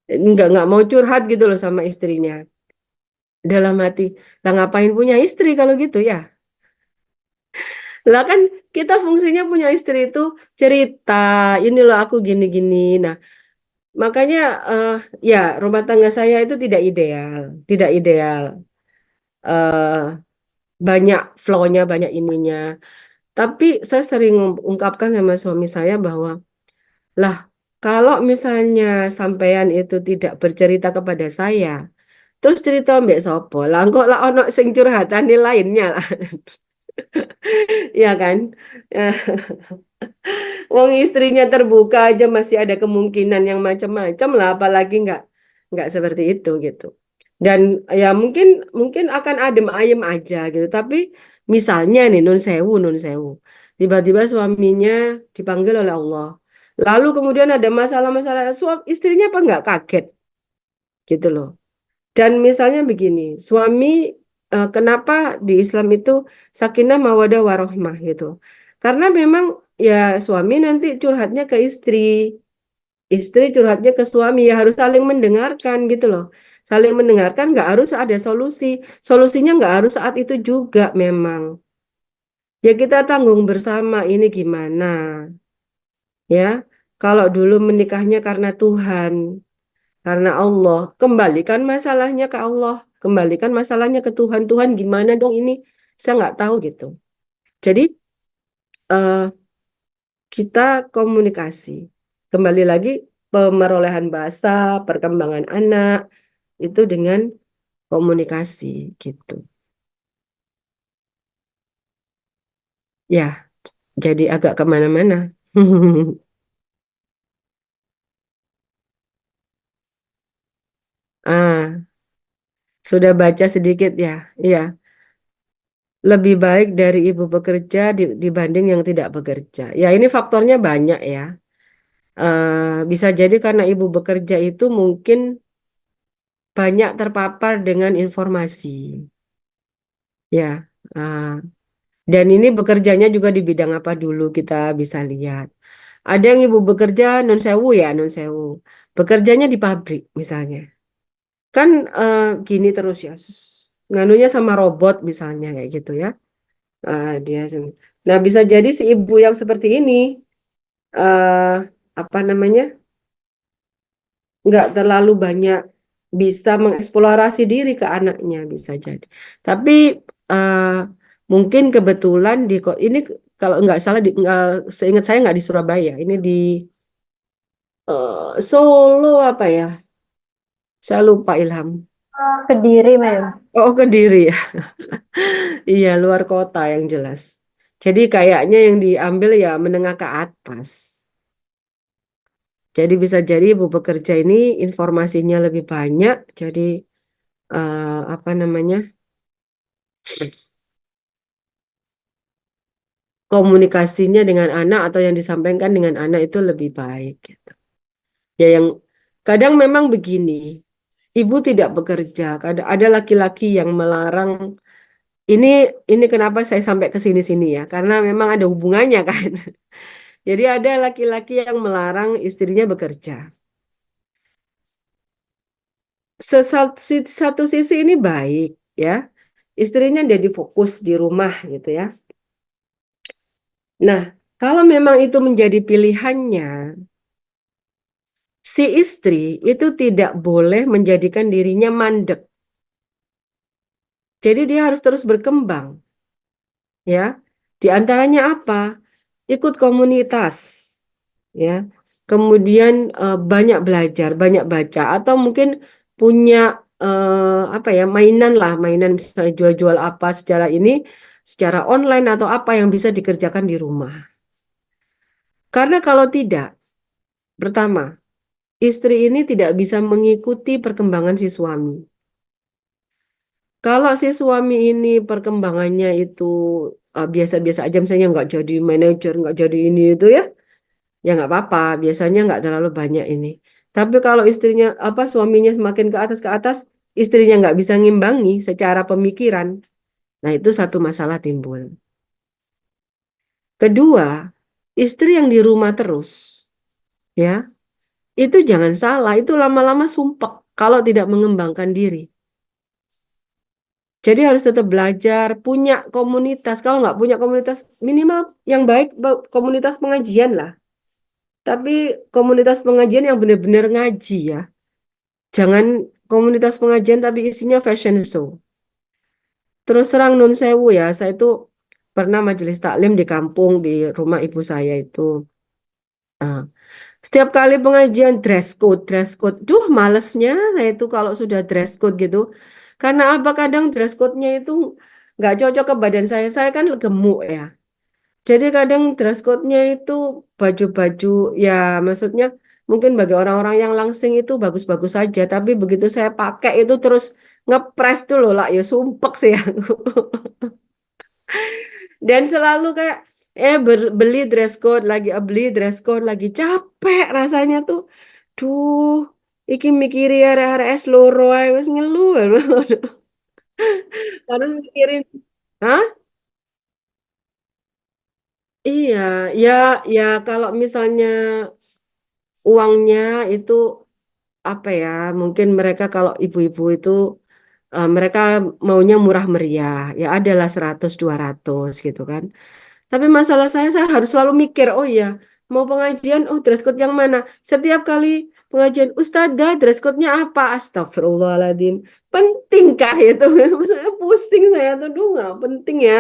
nggak mau curhat gitu loh sama istrinya. Dalam hati, lah ngapain punya istri kalau gitu ya? Lah kan kita fungsinya punya istri itu cerita, ini loh aku gini-gini. Nah, makanya ya rumah tangga saya itu tidak ideal, tidak ideal. eh Banyak flow-nya, banyak ininya. Tapi saya sering ungkapkan sama suami saya bahwa, lah, kalau misalnya sampean itu tidak bercerita kepada saya, terus cerita mbek sopo, lah kok lah ono sing curhatane lainnya lah, ya kan? Eh, Wong istrinya terbuka aja masih ada kemungkinan yang macam-macam lah, apalagi nggak seperti itu gitu. Dan ya mungkin mungkin akan adem ayem aja gitu. Tapi misalnya nih nun sewu, tiba-tiba suaminya dipanggil oleh Allah. Lalu kemudian ada masalah-masalah suami istrinya apa nggak kaget gitu loh. Dan misalnya begini, suami kenapa di Islam itu sakinah mawadah warohmah gitu. Karena memang ya suami nanti curhatnya ke istri, istri curhatnya ke suami ya harus saling mendengarkan gitu loh. Saling mendengarkan nggak harus ada solusi. Solusinya nggak harus saat itu juga memang. Ya kita tanggung bersama ini gimana ya. Kalau dulu menikahnya karena Tuhan, karena Allah, kembalikan masalahnya ke Allah, kembalikan masalahnya ke Tuhan. Tuhan gimana dong ini? Saya nggak tahu gitu. Jadi eh, kita komunikasi. Kembali lagi pemerolehan bahasa, perkembangan anak itu dengan komunikasi gitu. Ya, jadi agak kemana-mana. Ah, sudah baca sedikit ya. Iya, lebih baik dari ibu bekerja dibanding yang tidak bekerja. Ya, ini faktornya banyak ya. Bisa jadi karena ibu bekerja itu mungkin banyak terpapar dengan informasi, ya. Ah, dan ini bekerjanya juga di bidang apa dulu kita bisa lihat. Ada yang ibu bekerja non sewu ya non sewu, bekerjanya di pabrik misalnya. Kan gini terus ya, nganunya sama robot misalnya kayak gitu ya. Dia, nah bisa jadi si ibu yang seperti ini eh apa namanya? Nggak terlalu banyak bisa mengeksplorasi diri ke anaknya bisa jadi. Tapi eh, mungkin kebetulan di kok ini kalau nggak salah seingat saya nggak di Surabaya, ini di Solo apa ya? Saya lupa Ilham. Kediri, Mem. Oh Kediri ya, iya luar kota yang jelas. Jadi kayaknya yang diambil ya menengah ke atas. Jadi bisa jadi ibu bekerja ini informasinya lebih banyak. Jadi apa namanya? Komunikasinya dengan anak atau yang disampaikan dengan anak itu lebih baik gitu. Ya yang kadang memang begini, ibu tidak bekerja, kadang ada laki-laki yang melarang ini ini kenapa saya sampai ke sini-sini ya, karena memang ada hubungannya kan. Jadi ada laki-laki yang melarang istrinya bekerja. Satu sisi ini baik ya, istrinya jadi fokus di rumah gitu ya. Nah, kalau memang itu menjadi pilihannya, si istri itu tidak boleh menjadikan dirinya mandek. Jadi dia harus terus berkembang, ya. Di antaranya apa? Ikut komunitas, ya. Kemudian banyak belajar, banyak baca, atau mungkin punya apa ya mainan lah, mainan misalnya jual-jual apa secara ini, secara online atau apa yang bisa dikerjakan di rumah. Karena kalau tidak, pertama, istri ini tidak bisa mengikuti perkembangan si suami. Kalau si suami ini perkembangannya itu biasa-biasa aja, misalnya nggak jadi manajer, nggak jadi ini itu ya, ya nggak apa-apa. Biasanya nggak terlalu banyak ini. Tapi kalau istrinya apa suaminya semakin ke atas, istrinya nggak bisa ngimbangi secara pemikiran. Nah itu satu masalah timbul. Kedua, istri yang di rumah terus, ya itu jangan salah, itu lama-lama sumpek kalau tidak mengembangkan diri. Jadi harus tetap belajar, punya komunitas. Kalau nggak punya komunitas, minimal yang baik komunitas pengajian lah. Tapi komunitas pengajian yang benar-benar ngaji ya. Jangan komunitas pengajian tapi isinya fashion show. Terus terang nun sewu ya, saya itu pernah majelis taklim di kampung di rumah ibu saya itu. Nah, setiap kali pengajian dress code. Duh, malesnya saya itu kalau sudah dress code gitu. Karena apa kadang dress code-nya itu nggak cocok ke badan saya. Saya kan gemuk ya. Jadi kadang dress code-nya itu baju-baju ya maksudnya mungkin bagi orang-orang yang langsing itu bagus-bagus saja. Tapi begitu saya pakai itu terus ngepres tuh loh lah ya sumpek sih aku. Dan selalu kayak beli dress code lagi, beli dress code lagi capek rasanya tuh. Duh, iki mikiri arek-arek es loro ae wis ngeluh. Harus mikirin. Hah? Iya, ya ya kalau misalnya uangnya itu apa ya? Mungkin mereka kalau ibu-ibu itu mereka maunya murah meriah. Ya adalah 100 200 gitu kan. Tapi masalah saya harus selalu mikir, oh iya, mau pengajian, oh dress code yang mana? Setiap kali pengajian, Ustazah, dress code-nya apa? Astagfirullahaladzim. Pentingkah itu? Maksudnya pusing saya tuh, duh nggak penting ya.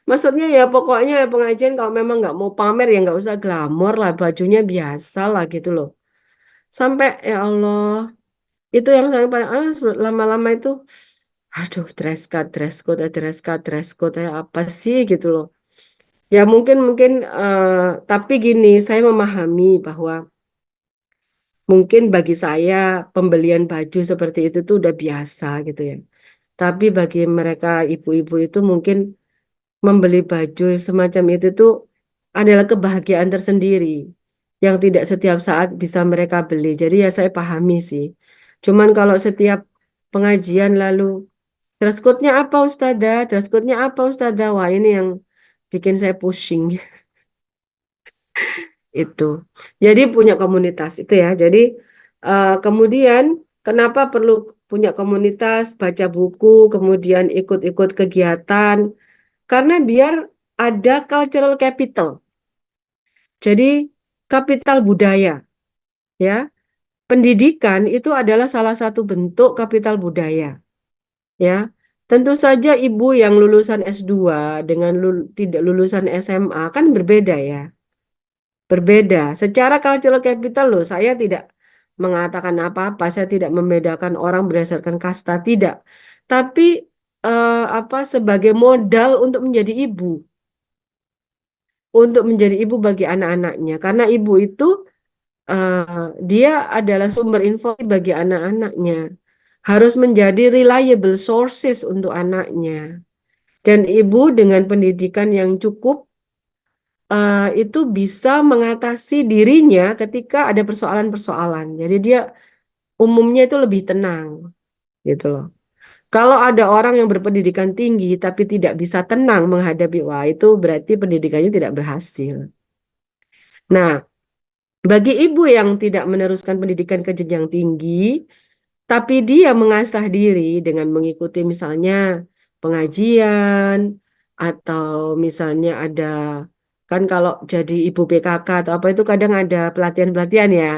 Maksudnya ya pokoknya ya pengajian kalau memang nggak mau pamer ya nggak usah glamor lah, bajunya biasa lah gitu loh. Sampai ya Allah, itu yang saya paling lama-lama itu, aduh dress code, apa sih gitu loh. Ya mungkin mungkin tapi gini, saya memahami bahwa mungkin bagi saya pembelian baju seperti itu tuh udah biasa gitu ya. Tapi bagi mereka ibu-ibu itu mungkin membeli baju semacam itu tuh adalah kebahagiaan tersendiri yang tidak setiap saat bisa mereka beli. Jadi ya saya pahami sih. Cuman kalau setiap pengajian lalu dress code-nya apa Ustazah? Dress code-nya apa Ustazah? Wah ini yang bikin saya pusing. Itu. Jadi punya komunitas itu ya. Jadi kemudian kenapa perlu punya komunitas, baca buku, kemudian ikut-ikut kegiatan? Karena biar ada cultural capital. Jadi kapital budaya, ya. Pendidikan itu adalah salah satu bentuk kapital budaya, ya. Tentu saja ibu yang lulusan S2 dengan tidak lulusan SMA kan berbeda ya. Berbeda. Secara cultural capital loh, saya tidak mengatakan apa-apa, saya tidak membedakan orang berdasarkan kasta, tidak. Tapi apa sebagai modal untuk menjadi ibu bagi anak-anaknya. Karena ibu itu dia adalah sumber info bagi anak-anaknya. Harus menjadi reliable sources untuk anaknya. Dan ibu dengan pendidikan yang cukup itu bisa mengatasi dirinya ketika ada persoalan-persoalan. Jadi dia umumnya itu lebih tenang, gitu loh. Kalau ada orang yang berpendidikan tinggi tapi tidak bisa tenang menghadapi, wah itu berarti pendidikannya tidak berhasil. Nah, bagi ibu yang tidak meneruskan pendidikan ke jenjang tinggi, tapi dia mengasah diri dengan mengikuti misalnya pengajian atau misalnya ada kan kalau jadi ibu PKK atau apa itu kadang ada pelatihan-pelatihan ya.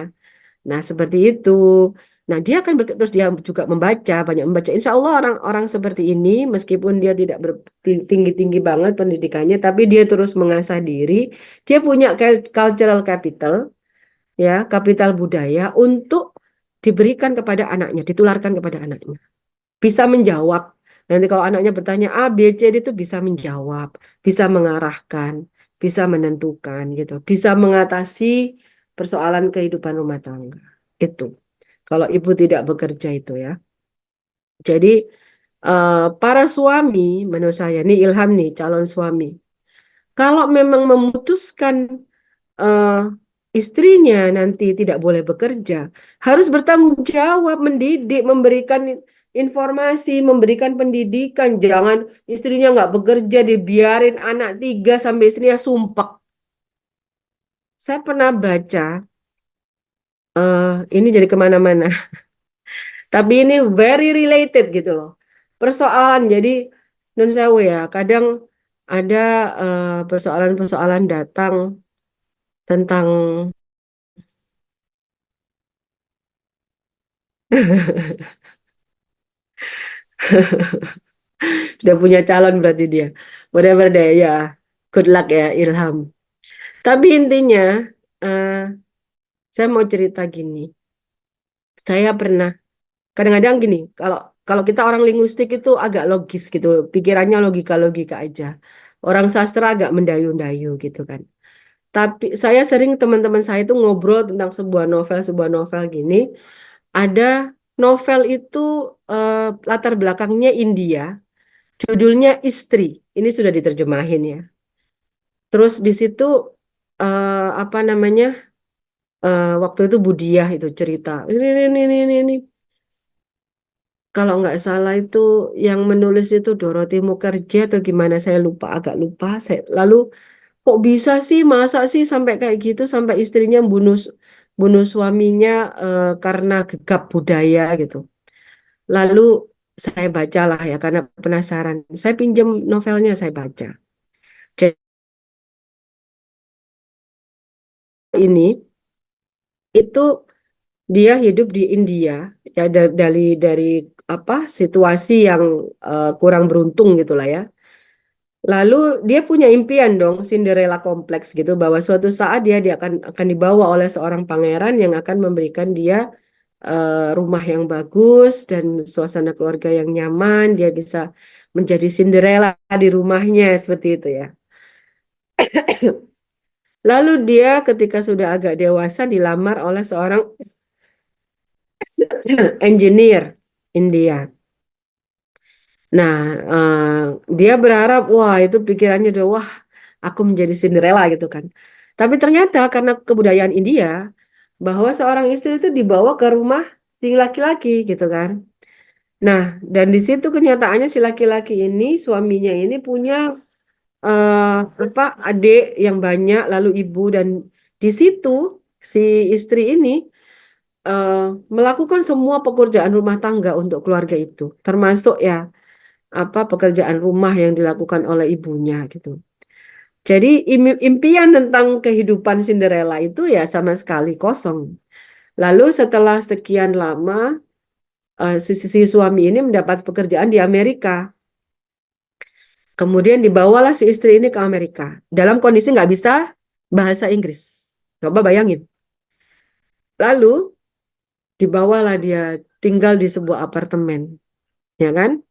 Nah, seperti itu. Nah, dia akan terus dia juga banyak membaca. Insya Allah orang-orang seperti ini meskipun dia tidak tinggi-tinggi banget pendidikannya, tapi dia terus mengasah diri. Dia punya cultural capital, ya, kapital budaya untuk diberikan kepada anaknya, ditularkan kepada anaknya. Bisa menjawab. Nanti kalau anaknya bertanya A, B, C, D itu bisa menjawab, bisa mengarahkan, bisa menentukan gitu, bisa mengatasi persoalan kehidupan rumah tangga. Itu. Kalau ibu tidak bekerja itu ya. Jadi para suami menurut saya ini Ilham nih calon suami. Kalau memang memutuskan eh, istrinya nanti tidak boleh bekerja, harus bertanggung jawab, mendidik, memberikan informasi, memberikan pendidikan. Jangan istrinya nggak bekerja, dibiarin anak tiga sampai istrinya sumpah. Saya pernah baca, ini jadi kemana-mana. Tapi ini very related gitu loh. persoalan. Jadi nun sewu ya, kadang ada persoalan-persoalan datang tentang udah punya calon berarti dia. Whatever deh ya. Good luck ya Ilham. Tapi intinya eh, saya mau cerita gini. Saya pernah kadang-kadang gini, kalau kalau kita orang linguistik itu agak logis gitu, pikirannya logika-logika aja. Orang sastra agak mendayu-dayu gitu kan. Tapi saya sering teman-teman saya itu ngobrol tentang sebuah novel gini. Ada novel itu latar belakangnya India, judulnya Istri. Ini sudah diterjemahin ya. Terus di situ apa namanya? Waktu itu Budiah itu cerita. Ini. Kalau nggak salah itu yang menulis itu Dorothy Mukherjee atau gimana saya lupa agak lupa. Lalu kok bisa sih masa sih sampai kayak gitu sampai istrinya bunuh suaminya karena gegap budaya gitu. Lalu saya bacalah ya karena penasaran. Saya pinjam novelnya saya baca. Jadi ini itu dia hidup di India ya dari apa situasi yang kurang beruntung gitulah ya. Lalu dia punya impian dong, Cinderella kompleks gitu, bahwa suatu saat dia akan dibawa oleh seorang pangeran yang akan memberikan dia rumah yang bagus dan suasana keluarga yang nyaman. Dia bisa menjadi Cinderella di rumahnya seperti itu ya. Lalu dia ketika sudah agak dewasa dilamar oleh seorang engineer India. Nah, dia berharap, wah itu pikirannya udah, wah aku menjadi Cinderella gitu kan. Tapi ternyata karena kebudayaan India, bahwa seorang istri itu dibawa ke rumah si laki-laki gitu kan. Nah, dan di situ kenyataannya si laki-laki ini, suaminya ini punya eh, apa adik yang banyak, lalu ibu dan di situ si istri ini eh, melakukan semua pekerjaan rumah tangga untuk keluarga itu, termasuk ya apa pekerjaan rumah yang dilakukan oleh ibunya gitu. Jadi impian tentang kehidupan Cinderella itu ya sama sekali kosong. Lalu setelah sekian lama si suami ini mendapat pekerjaan di Amerika. Kemudian dibawalah si istri ini ke Amerika dalam kondisi nggak bisa bahasa Inggris. Coba bayangin. Lalu dibawalah dia tinggal di sebuah apartemen, ya kan?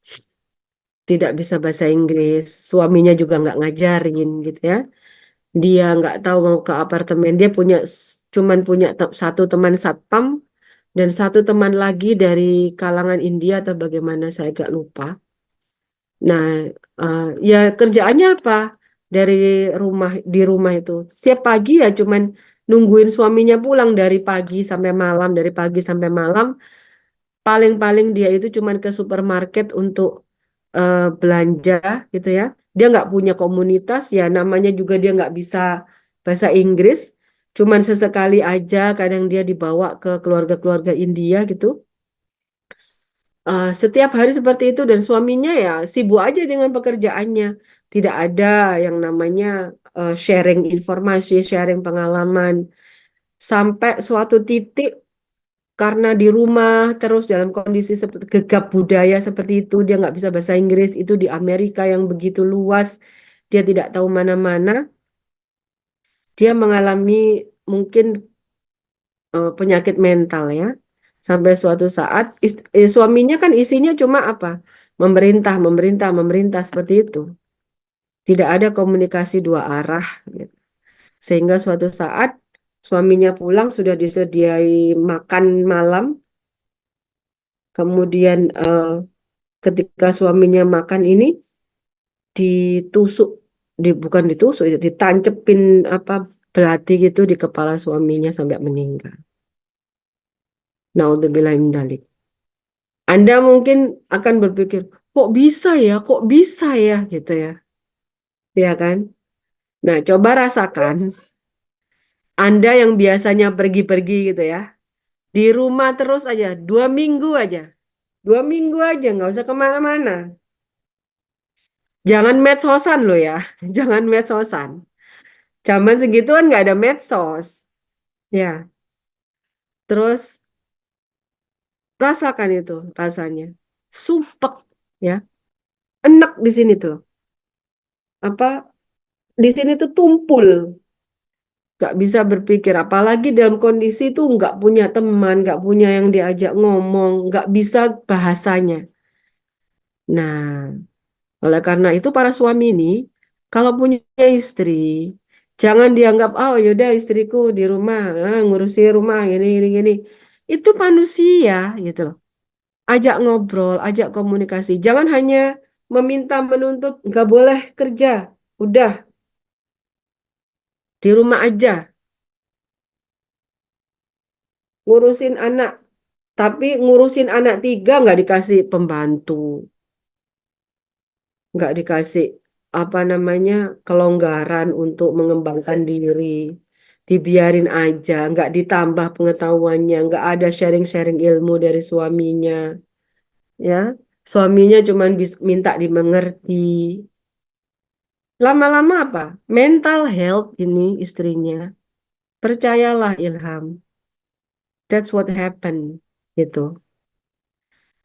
Tidak bisa bahasa Inggris, suaminya juga nggak ngajarin gitu ya. Dia nggak tahu mau ke apartemen. Dia cuman punya satu teman satpam dan satu teman lagi dari kalangan India atau bagaimana saya agak lupa. Nah, ya kerjaannya apa dari di rumah itu? Setiap pagi ya cuman nungguin suaminya pulang dari pagi sampai malam, dari pagi sampai malam. Paling-paling dia itu cuman ke supermarket untuk belanja gitu ya. Dia nggak punya komunitas ya, namanya juga dia nggak bisa bahasa Inggris. Cuman sesekali aja, kadang dia dibawa ke keluarga-keluarga India gitu. Setiap hari seperti itu dan suaminya ya sibuk aja dengan pekerjaannya. Tidak ada yang namanya sharing informasi, sharing pengalaman. Sampai suatu titik karena di rumah terus dalam kondisi seperti gegap budaya seperti itu, dia nggak bisa bahasa Inggris, itu di Amerika yang begitu luas, dia tidak tahu mana-mana, dia mengalami mungkin penyakit mental ya. Sampai suatu saat suaminya kan isinya cuma apa? Memerintah, memerintah, memerintah seperti itu. Tidak ada komunikasi dua arah gitu. Sehingga suatu saat suaminya pulang sudah disediai makan malam, kemudian ketika suaminya makan ini ditusuk, bukan ditusuk, ditancepin apa belati gitu di kepala suaminya sampai meninggal. Naudzubillah min dzalik. Anda mungkin akan berpikir, kok bisa ya, kok bisa ya, gitu ya, ya kan? Nah, coba rasakan, Anda yang biasanya pergi-pergi gitu ya, di rumah terus aja, 2 minggu aja, 2 minggu aja, nggak usah kemana-mana. Jangan medsosan lo ya, jangan medsosan. Zaman segitu kan nggak ada medsos, ya. Terus rasakan itu rasanya, sumpek ya, enak di sini tuh. Apa di sini tuh tumpul, nggak bisa berpikir. Apalagi dalam kondisi itu nggak punya teman, nggak punya yang diajak ngomong, nggak bisa bahasanya. Nah, oleh karena itu para suami ini kalau punya istri, jangan dianggap oh yaudah istriku di rumah ngurusi rumah gini gini gini. Itu manusia gitu loh. Ajak ngobrol, ajak komunikasi. Jangan hanya meminta menuntut nggak boleh kerja. Udah di rumah aja ngurusin anak. Tapi ngurusin anak 3 nggak dikasih pembantu, nggak dikasih apa namanya kelonggaran untuk mengembangkan diri, dibiarin aja, nggak ditambah pengetahuannya, nggak ada sharing-sharing ilmu dari suaminya, ya, suaminya cuman minta dimengerti. Lama-lama apa? Mental health ini istrinya, percayalah Ilham, that's what happened, gitu.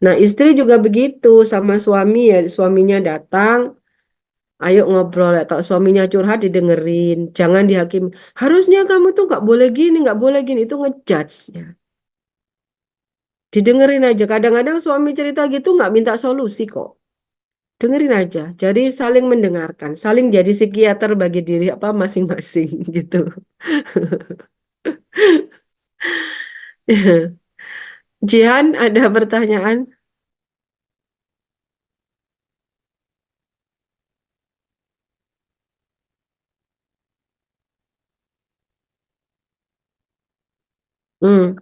Nah istri juga begitu sama suami ya, suaminya datang. Ayo ngobrol ya. Kalau suaminya curhat didengerin, jangan dihakimi. Harusnya kamu tuh nggak boleh gini, nggak boleh gini. Itu ngejudge ya. Didengerin aja. Kadang-kadang suami cerita gitu nggak minta solusi kok. Dengerin aja. Jadi saling mendengarkan, saling jadi psikiater bagi diri apa masing-masing gitu. Jihan ada pertanyaan? Hmm,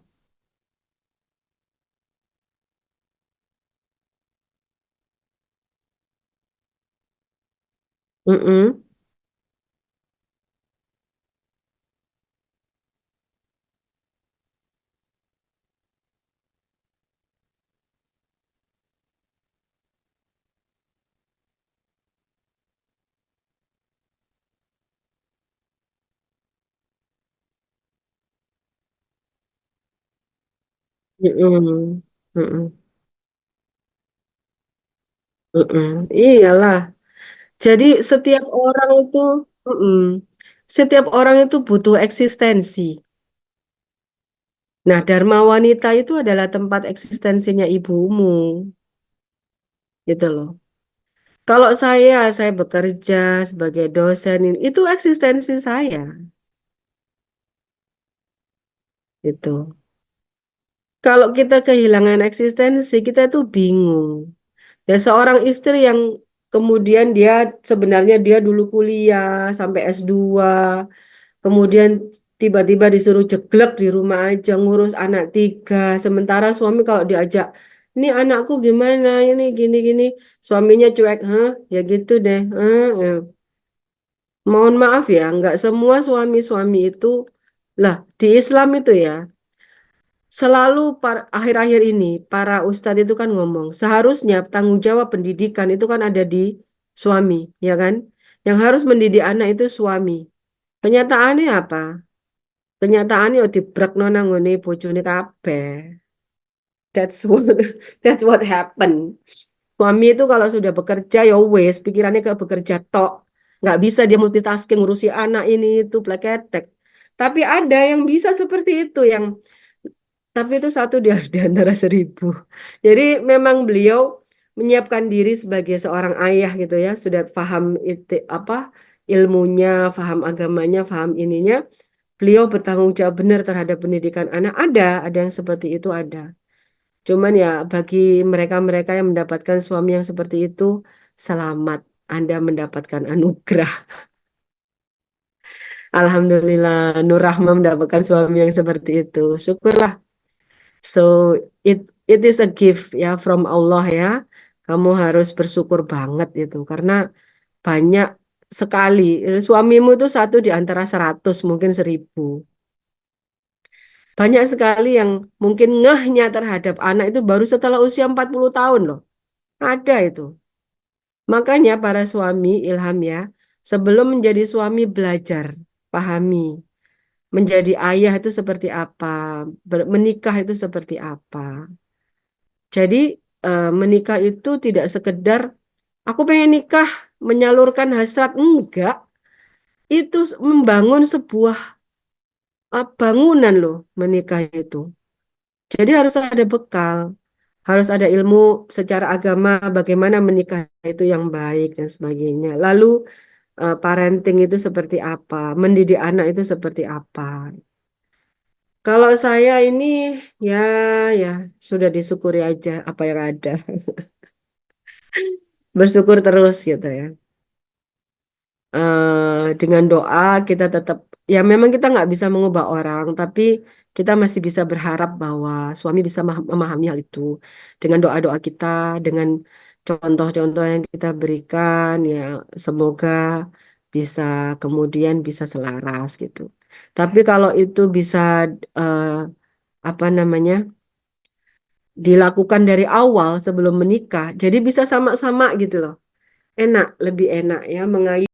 mm-mm, mm-mm, mm-mm, mm-mm. Iyalah. Jadi mm-mm, setiap orang itu butuh eksistensi. Nah, Dharma Wanita itu adalah tempat eksistensinya ibumu, gitu loh. Kalau saya bekerja sebagai dosen, itu eksistensi saya, gitu. Kalau kita kehilangan eksistensi, kita tuh bingung. Ya, seorang istri yang kemudian dia sebenarnya dia dulu kuliah sampai S2, kemudian tiba-tiba disuruh jeglek di rumah aja ngurus anak 3. Sementara suami kalau diajak, ini anakku gimana, ini gini-gini. Suaminya cuek, hah? Ya gitu deh. Ya. Mohon maaf ya, nggak semua suami-suami itu, lah di Islam itu ya, selalu akhir-akhir ini para ustadz itu kan ngomong, seharusnya tanggung jawab pendidikan itu kan ada di suami, ya kan? Yang harus mendidik anak itu suami. Kenyataannya apa? Kenyataannya yo dibrekno nang ngone bojone kabeh. That's what that's what happened. Suami itu kalau sudah bekerja ya wes pikirannya ke bekerja tok. Nggak bisa dia multitasking ngurusi anak ini itu pleketek. Tapi ada yang bisa seperti itu yang tapi itu satu di antara 1.000. Jadi memang beliau menyiapkan diri sebagai seorang ayah gitu ya, sudah paham itu apa ilmunya, paham agamanya, paham ininya. Beliau bertanggung jawab benar terhadap pendidikan anak. Ada yang seperti itu ada. Cuman ya bagi mereka-mereka yang mendapatkan suami yang seperti itu, selamat. Anda mendapatkan anugerah. Alhamdulillah, Nur Rahma mendapatkan suami yang seperti itu. Syukurlah. So it is a gift ya from Allah ya. Kamu harus bersyukur banget itu karena banyak sekali. Suamimu itu satu di antara 100, mungkin 1.000. Banyak sekali yang mungkin ngehnya terhadap anak itu baru setelah usia 40 tahun loh. Ada itu. Makanya para suami, Ilham ya, sebelum menjadi suami belajar, pahami. Menjadi ayah itu seperti apa, menikah itu seperti apa. Jadi menikah itu tidak sekedar aku pengen nikah, menyalurkan hasrat, enggak. Itu membangun sebuah bangunan loh menikah itu. Jadi harus ada bekal, harus ada ilmu secara agama bagaimana menikah itu yang baik dan sebagainya. Lalu parenting itu seperti apa, mendidik anak itu seperti apa. Kalau saya ini ya ya sudah disyukuri aja apa yang ada. Bersyukur terus gitu ya. Dengan doa kita tetap ya memang kita nggak bisa mengubah orang, tapi kita masih bisa berharap bahwa suami bisa memahami hal itu dengan doa-doa kita, dengan contoh-contoh yang kita berikan ya semoga bisa kemudian bisa selaras gitu. Tapi kalau itu bisa eh, apa namanya dilakukan dari awal sebelum menikah, jadi bisa sama-sama gitu loh. Enak, lebih enak ya